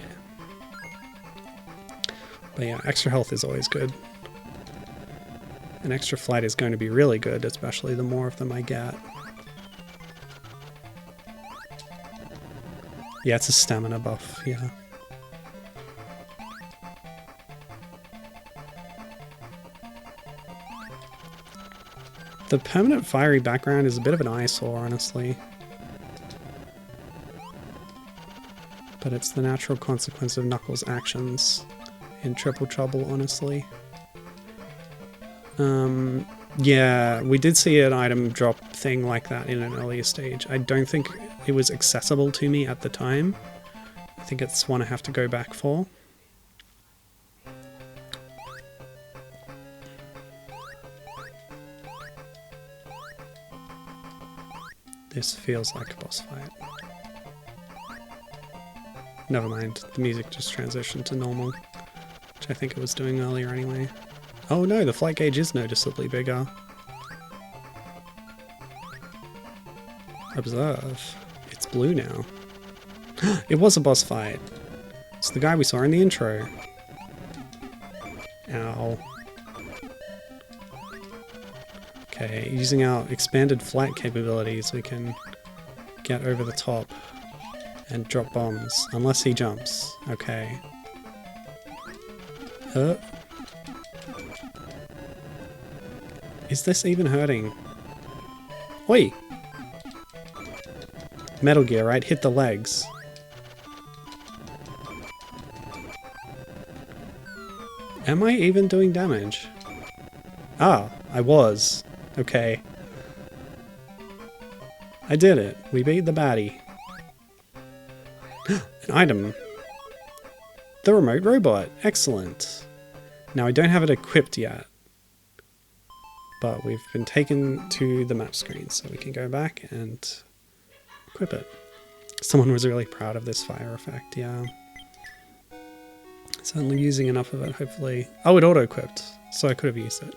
But yeah, extra health is always good. And extra flight is going to be really good, especially the more of them I get. Yeah, it's a stamina buff, yeah. The permanent fiery background is a bit of an eyesore, honestly. But it's the natural consequence of Knuckles' actions in Triple Trouble, honestly. Yeah, we did see an item drop thing like that in an earlier stage. I don't think it was accessible to me at the time. I think it's one I have to go back for. This feels like a boss fight. Never mind, the music just transitioned to normal, which I think it was doing earlier anyway. Oh no, the flight gauge is noticeably bigger. Observe. It's blue now. It was a boss fight. It's the guy we saw in the intro. Ow. Okay, using our expanded flight capabilities, we can get over the top and drop bombs. Unless he jumps. Okay. Is this even hurting? Oi! Metal Gear, right? Hit the legs. Am I even doing damage? Ah, I was. Okay. I did it. We beat the baddie. An item. The remote robot. Excellent. Now I don't have it equipped yet. But we've been taken to the map screen, so we can go back and equip it. Someone was really proud of this fire effect, yeah. Certainly using enough of it, hopefully. Oh, it auto-equipped, so I could have used it.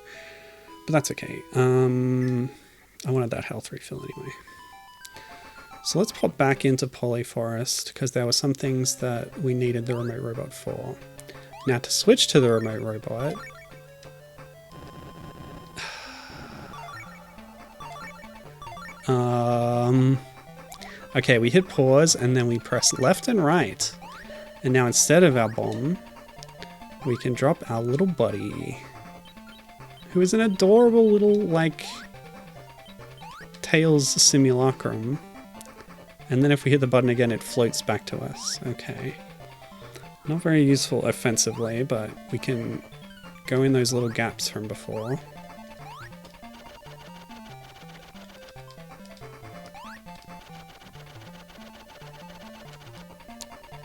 But that's okay. I wanted that health refill anyway. So let's pop back into Polyforest, because there were some things that we needed the remote robot for. Now to switch to the remote robot... Okay, we hit pause and then we press left and right. And now instead of our bomb, we can drop our little buddy. Who is an adorable little, like, Tails simulacrum. And then if we hit the button again, it floats back to us. Okay. Not very useful offensively, but we can go in those little gaps from before.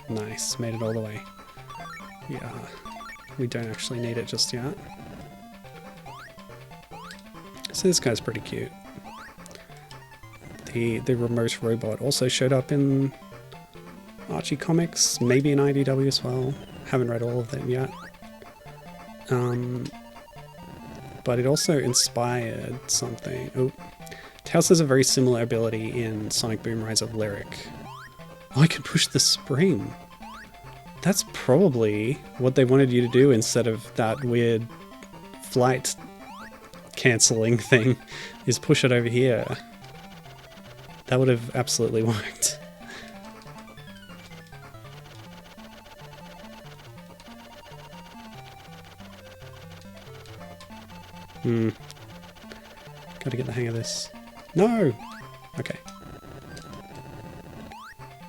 Nice, made it all the way. Yeah, we don't actually need it just yet. So this guy's pretty cute. The remote robot also showed up in Archie comics, maybe in IDW as well. Haven't read all of them yet. But it also inspired something. Oh, Tails has a very similar ability in Sonic Boom Rise of Lyric. Oh, I can push the spring. That's probably what they wanted you to do instead of that weird flight cancelling thing, is push it over here. That would have absolutely worked. Gotta get the hang of this. No! Okay.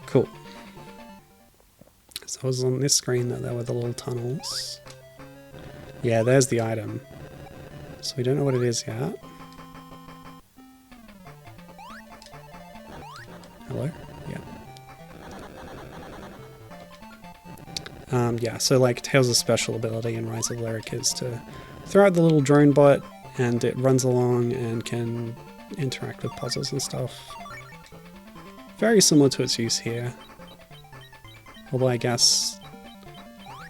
Cool. So I was on this screen that there were the little tunnels. Yeah, there's the item. So we don't know what it is yet. Hello? Yeah. Yeah, so like Tails' special ability in Rise of Lyric is to throw out the little drone bot and it runs along and can interact with puzzles and stuff. Very similar to its use here. Although I guess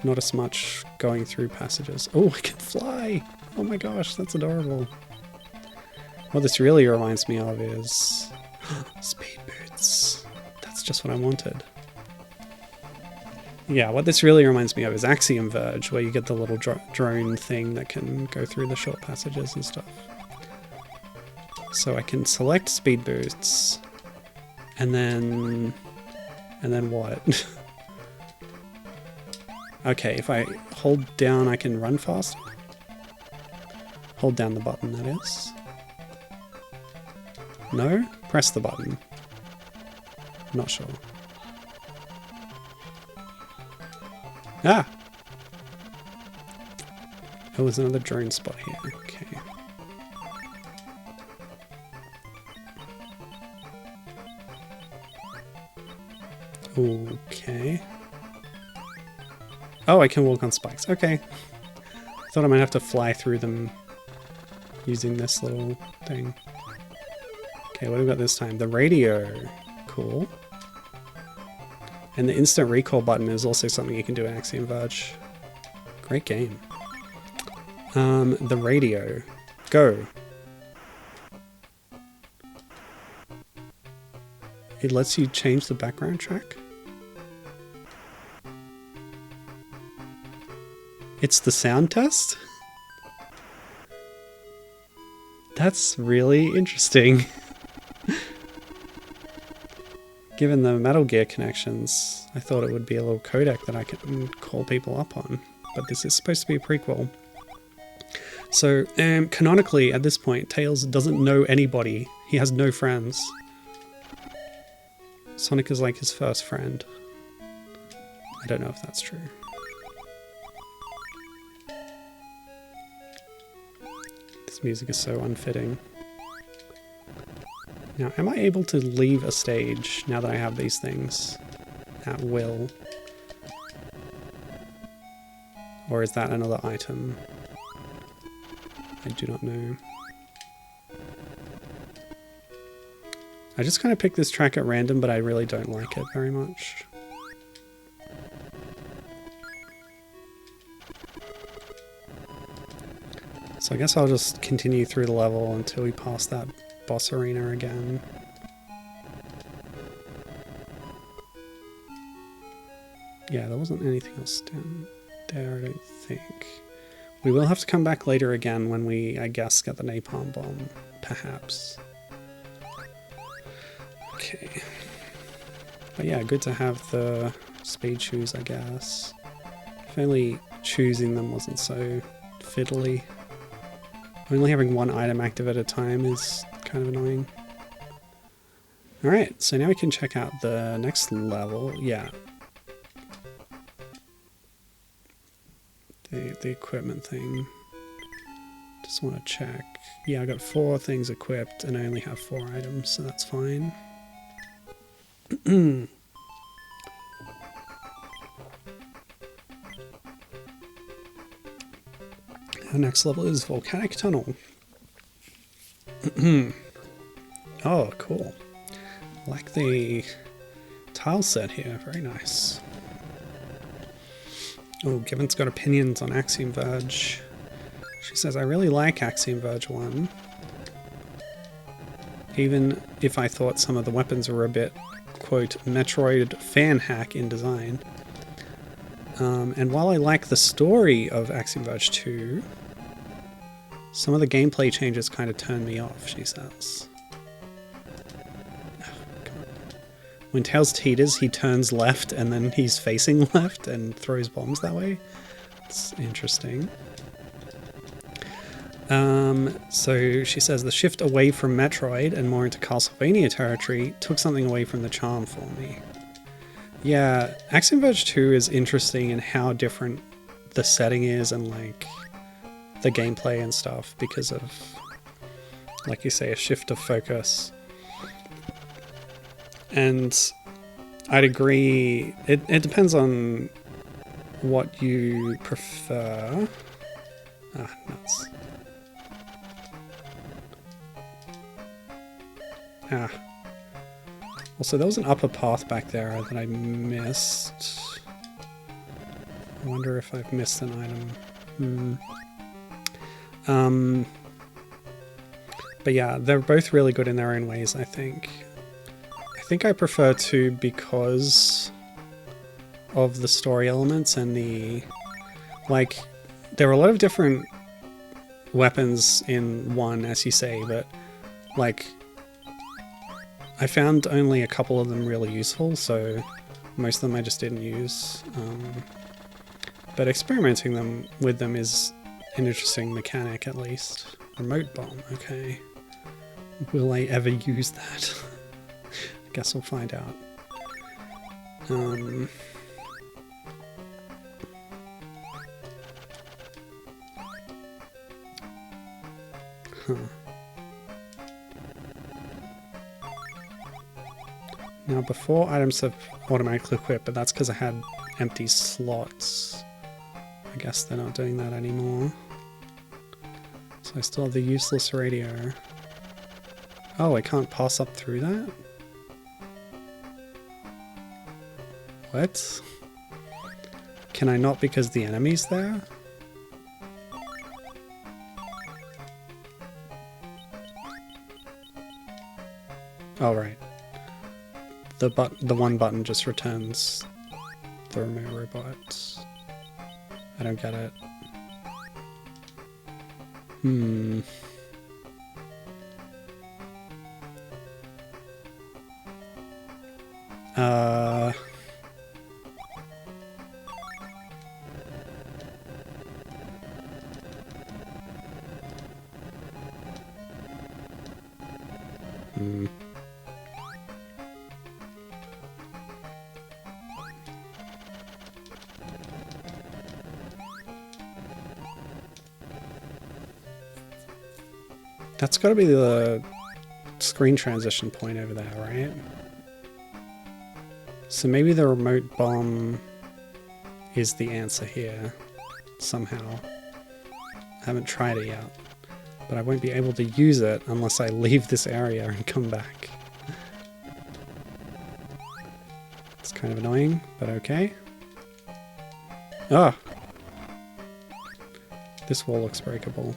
not as much going through passages. Oh, I can fly! Oh my gosh, that's adorable. What this really reminds me of is speed boots. That's just what I wanted. Yeah, what this really reminds me of is Axiom Verge, where you get the little drone thing that can go through the short passages and stuff. So I can select speed boots, and then what? Okay, if I hold down, I can run faster. Hold down the button, that is. No? Press the button. Not sure. Ah! Oh, there's another drone spot here. Okay. Okay. Oh, I can walk on spikes. Okay. Thought I might have to fly through them using this little thing. Okay, what have we got this time? The radio. Cool. And the instant recall button is also something you can do in Axiom Verge. Great game. The radio. Go. It lets you change the background track. It's the sound test? That's really interesting. Given the Metal Gear connections, I thought it would be a little codec that I could call people up on. But this is supposed to be a prequel. So, canonically, at this point, Tails doesn't know anybody. He has no friends. Sonic is like his first friend. I don't know if that's true. This music is so unfitting. Now, am I able to leave a stage now that I have these things at will? Or is that another item? I do not know. I just kind of picked this track at random, but I really don't like it very much. So I guess I'll just continue through the level until we pass that boss arena again. Yeah, there wasn't anything else down there, I don't think. We will have to come back later again when we, I guess, get the napalm bomb, perhaps. Okay. But yeah, good to have the speed shoes, I guess. If only choosing them wasn't so fiddly. Only having one item active at a time is kind of annoying. Alright, so now we can check out the next level. Yeah. The equipment thing. Just want to check. Yeah, I got 4 things equipped and I only have 4 items, so that's fine. Our next level is Volcanic Tunnel. Oh, cool. I like the tile set here, very nice. Oh, Given's got opinions on Axiom Verge. She says, I really like Axiom Verge 1. Even if I thought some of the weapons were a bit, quote, Metroid fan hack in design. And while I like the story of Axiom Verge 2, some of the gameplay changes kind of turn me off, she says. when Tails teeters, he turns left and then he's facing left and throws bombs that way. It's interesting. So she says the shift away from Metroid and more into Castlevania territory took something away from the charm for me. Yeah, Axiom Verge 2 is interesting in how different the setting is and like the gameplay and stuff because of, like you say, a shift of focus. And I'd agree, it depends on what you prefer. Ah, nuts. Ah. Also, there was an upper path back there that I missed. I wonder if I've missed an item. But yeah, they're both really good in their own ways, I think. I think I prefer 2 because of the story elements and the... Like, there are a lot of different weapons in 1, as you say, but, like... I found only a couple of them really useful, so most of them I just didn't use. But experimenting with them is an interesting mechanic, at least. Remote bomb, okay. Will I ever use that? I guess we'll find out. Huh. Now before items have automatically equipped, but that's because I had empty slots. I guess they're not doing that anymore. So I still have the useless radio. Oh, I can't pass up through that? What? Can I not because the enemy's there? Oh, right. The one button just returns the remote robot. I don't get it. That's got to be the screen transition point over there, right? So maybe the remote bomb is the answer here, somehow. I haven't tried it yet, but I won't be able to use it unless I leave this area and come back. It's kind of annoying, but okay. Ah! This wall looks breakable.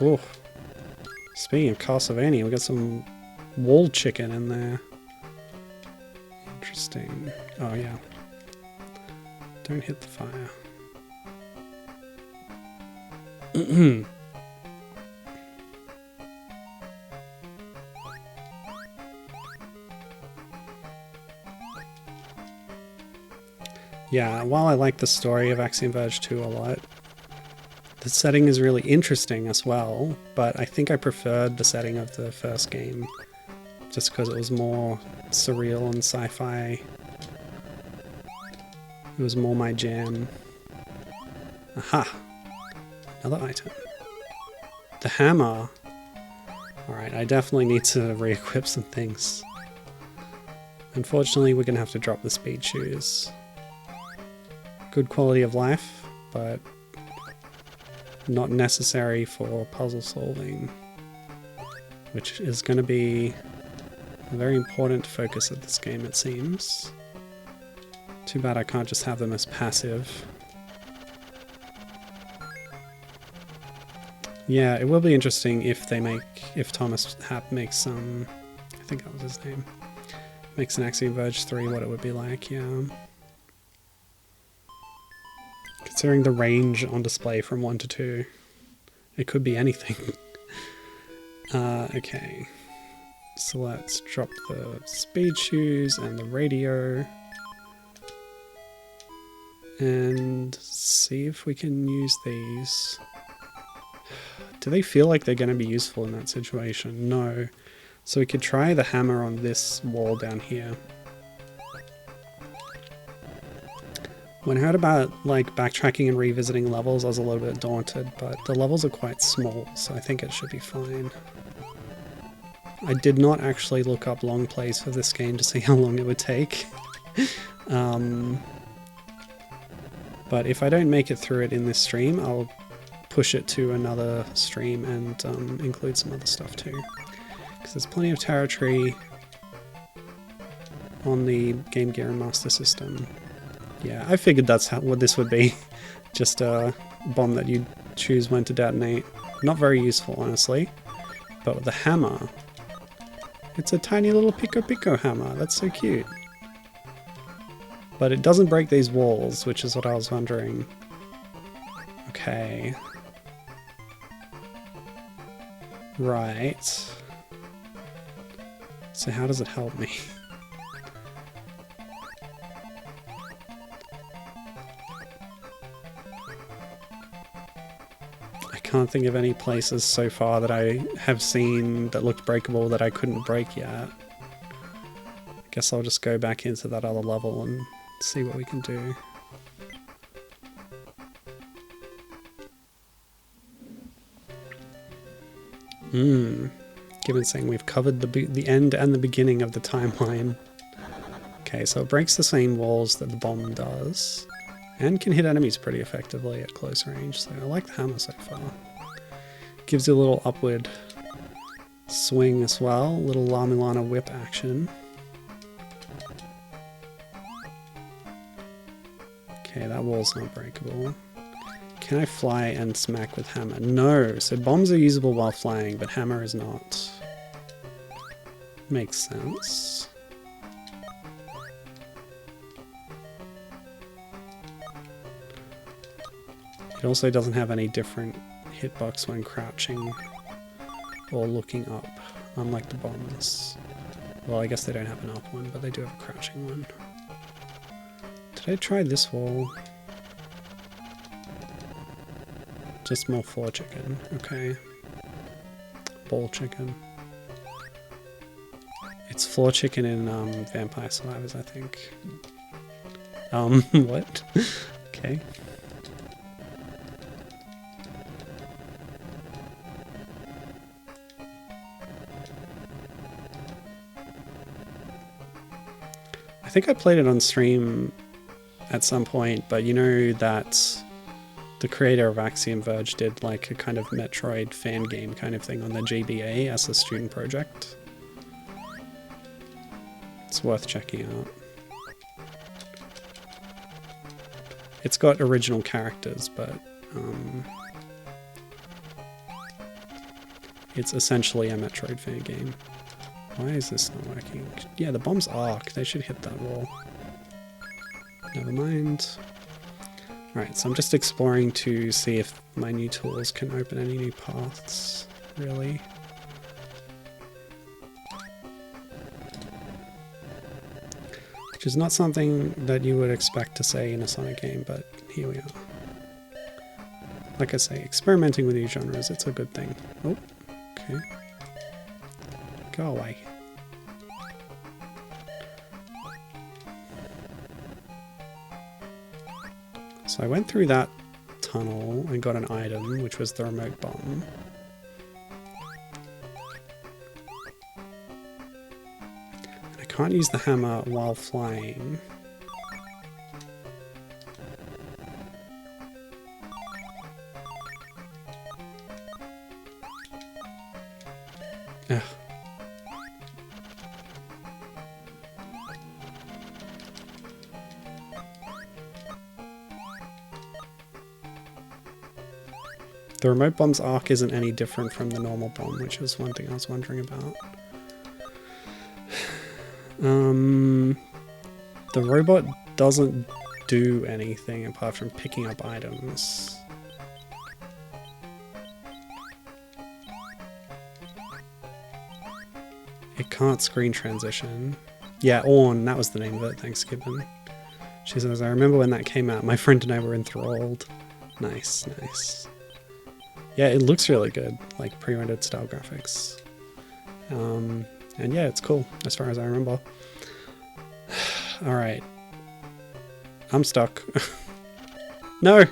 Oh, speaking of Castlevania, we got some wall chicken in there. Interesting. Oh yeah. Don't hit the fire. Yeah, while I like the story of Axiom Verge 2 a lot, the setting is really interesting as well, but I think I preferred the setting of the first game, just because it was more surreal and sci-fi. It was more my jam. Aha! Another item. The hammer! Alright, I definitely need to re-equip some things. Unfortunately, we're gonna have to drop the speed shoes. Good quality of life, but not necessary for puzzle solving, which is going to be a very important focus of this game, it seems. Too bad I can't just have them as passive. Yeah, it will be interesting if Thomas Happ makes some, I think that was his name, makes an Axiom Verge 3, what it would be like, yeah. Considering the range on display from 1 to 2, It could be anything. Okay. So let's drop the speed shoes and the radio. And see if we can use these. Do they feel like they're going to be useful in that situation? No. So we could try the hammer on this wall down here. When I heard about like backtracking and revisiting levels, I was a little bit daunted, but the levels are quite small, so I think it should be fine. I did not actually look up long plays for this game to see how long it would take. But if I don't make it through it in this stream, I'll push it to another stream and include some other stuff too. Because there's plenty of territory on the Game Gear and Master System. Yeah, I figured that's what this would be. Just a bomb that you'd choose when to detonate. Not very useful, honestly. But with the hammer, it's a tiny little Pico Pico hammer. That's so cute. But it doesn't break these walls, which is what I was wondering. Okay. Right. So how does it help me? I can't think of any places so far that I have seen that looked breakable that I couldn't break yet. I guess I'll just go back into that other level and see what we can do. Given saying we've covered the end and the beginning of the timeline. Okay, so it breaks the same walls that the bomb does, and can hit enemies pretty effectively at close range, so I like the hammer so far. Gives you a little upward swing as well, little La Milana whip action. Okay, that wall's not breakable. Can I fly and smack with hammer? No, so bombs are usable while flying, but hammer is not. Makes sense. It also doesn't have any different hitbox when crouching or looking up, unlike the bombs. Well, I guess they don't have an up one, but they do have a crouching one. Did I try this wall? Just more floor chicken, okay. Ball chicken. It's floor chicken in Vampire Survivors, I think. What? Okay. I think I played it on stream at some point, but you know that the creator of Axiom Verge did like a kind of Metroid fan game kind of thing on the GBA as a student project. It's worth checking out. It's got original characters, but it's essentially a Metroid fan game. Why is this not working? Yeah, the bombs arc. They should hit that wall. Never mind. Alright, so I'm just exploring to see if my new tools can open any new paths, really. Which is not something that you would expect to say in a Sonic game, but here we are. Like I say, experimenting with new genres, it's a good thing. Oh, okay. Go away. So I went through that tunnel and got an item, which was the remote bomb. And I can't use the hammer while flying. Ugh. The remote bomb's arc isn't any different from the normal bomb, which is one thing I was wondering about. The robot doesn't do anything apart from picking up items. It can't screen transition. Yeah, Orn, that was the name of it, thanks Gibbon. She says, I remember when that came out, my friend and I were enthralled. Nice, nice. Yeah, it looks really good, like pre-rendered style graphics. And yeah, it's cool, as far as I remember. Alright. I'm stuck. No!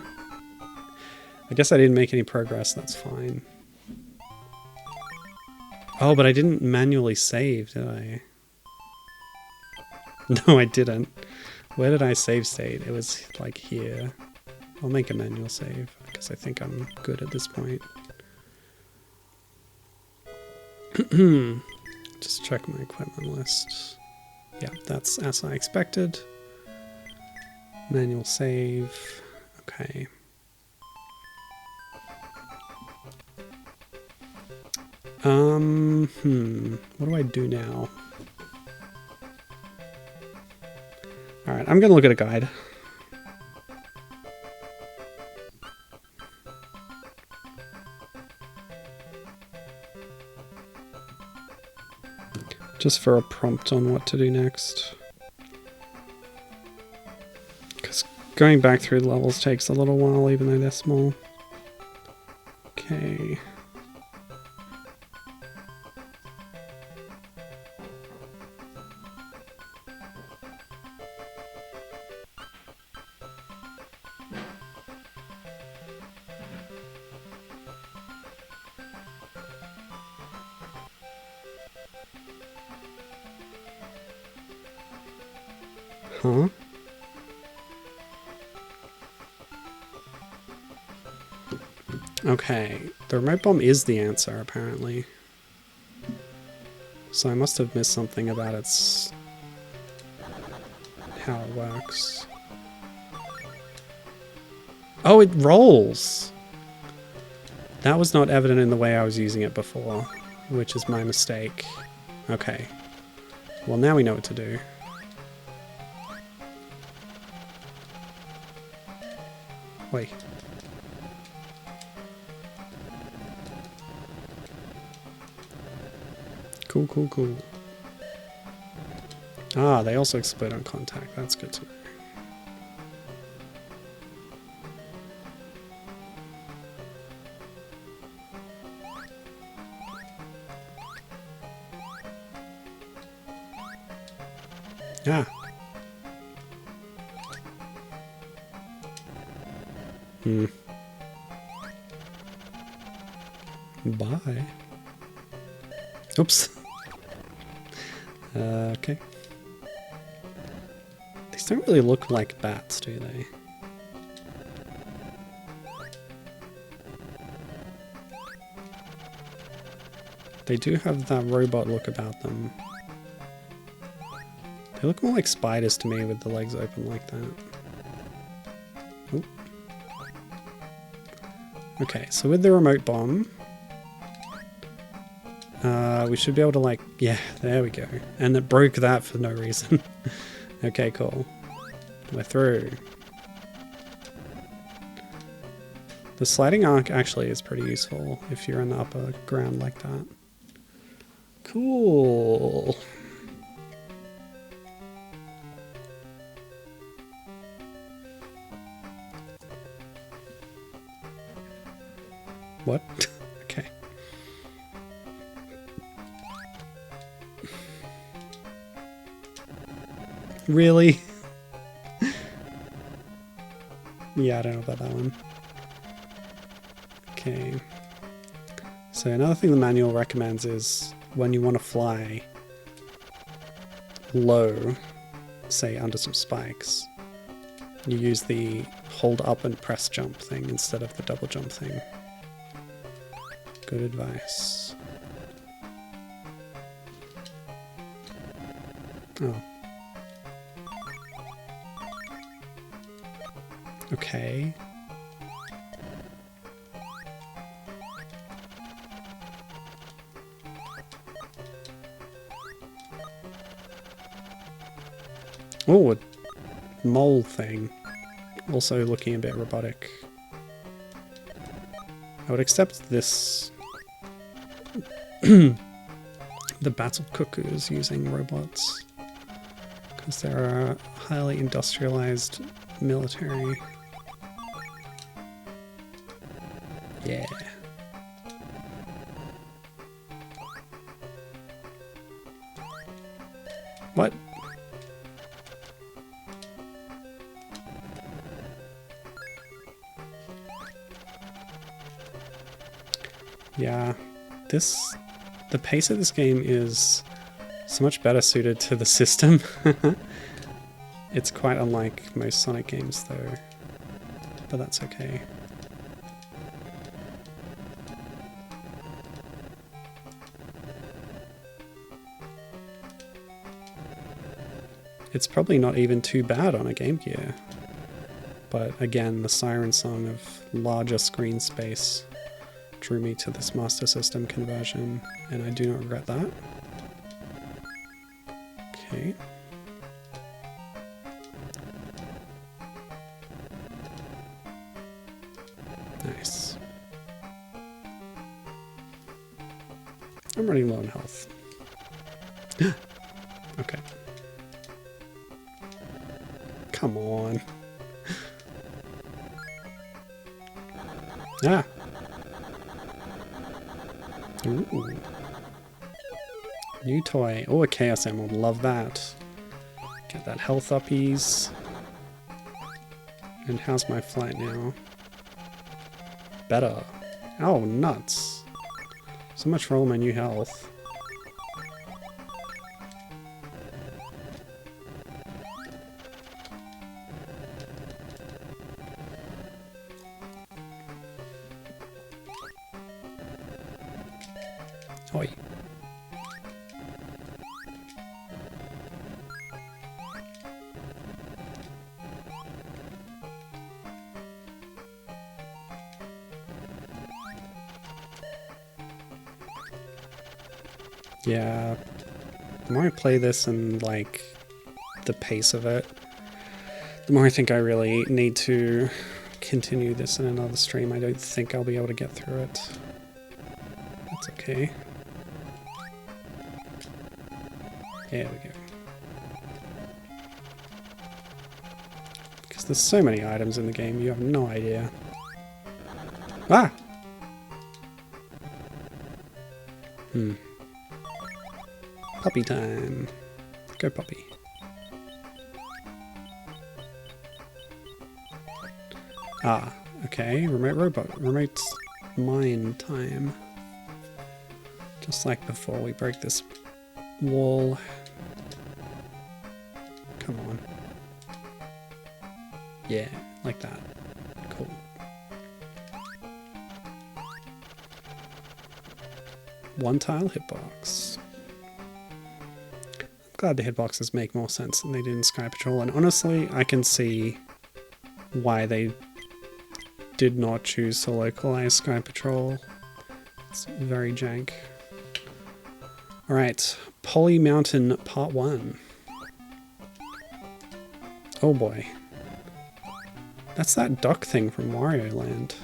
I guess I didn't make any progress, that's fine. Oh, but I didn't manually save, did I? No, I didn't. Where did I save state? It was like here. I'll make a manual save because I think I'm good at this point. Just check my equipment list. Yeah, that's as I expected. Manual save. Okay. What do I do now? Alright, I'm gonna look at a guide. Just for a prompt on what to do next. Because going back through the levels takes a little while, even though they're small. Okay. Huh? Okay, the remote bomb is the answer, apparently. So I must have missed something about its... how it works. Oh, it rolls! That was not evident in the way I was using it before, which is my mistake. Okay. Well, now we know what to do. Wait. Cool, cool, cool. Ah, they also explode on contact. That's good to know. Ah. Bye. Oops. Okay. These don't really look like bats, do they? They do have that robot look about them. They look more like spiders to me with the legs open like that. Oop. Okay, so with the remote bomb, we should be able to like, yeah, there we go. And it broke that for no reason. Okay, cool. We're through. The sliding arc actually is pretty useful if you're in the upper ground like that. Cool. What? Okay. Really? Yeah, I don't know about that one. Okay. So another thing the manual recommends is when you want to fly low, say under some spikes, you use the hold up and press jump thing instead of the double jump thing. Good advice. Oh. Okay. Oh, a mole thing. Also looking a bit robotic. I would accept this the battle cuckoos using robots. Because they're a highly industrialized military. Yeah. What? Yeah, the pace of this game is so much better suited to the system. It's quite unlike most Sonic games though, but that's okay. It's probably not even too bad on a Game Gear, but again, the siren song of larger screen space drew me to this Master System conversion, and I do not regret that. Okay. Nice. I'm running low on health. Okay. Come on. Ah. Ooh. New toy. Oh, a Chaos Emerald. Love that. Get that health uppies. And how's my flight now? Better. Oh, nuts. So much for all my new health. Oi. Yeah, the more I play this and like the pace of it, the more I think I really need to continue this in another stream. I don't think I'll be able to get through it. That's okay. There we go. Because there's so many items in the game, you have no idea. Ah! Puppy time. Go puppy. Ah, okay. Remote mine time. Just like before we break this wall. Come on. Yeah, like that. Cool. One tile hitbox. I'm glad the hitboxes make more sense than they did in Skypatrol, and honestly, I can see why they did not choose to localize Skypatrol. It's very jank. Alright, Poly Mountain Part 1. Oh boy. That's that duck thing from Wario Land.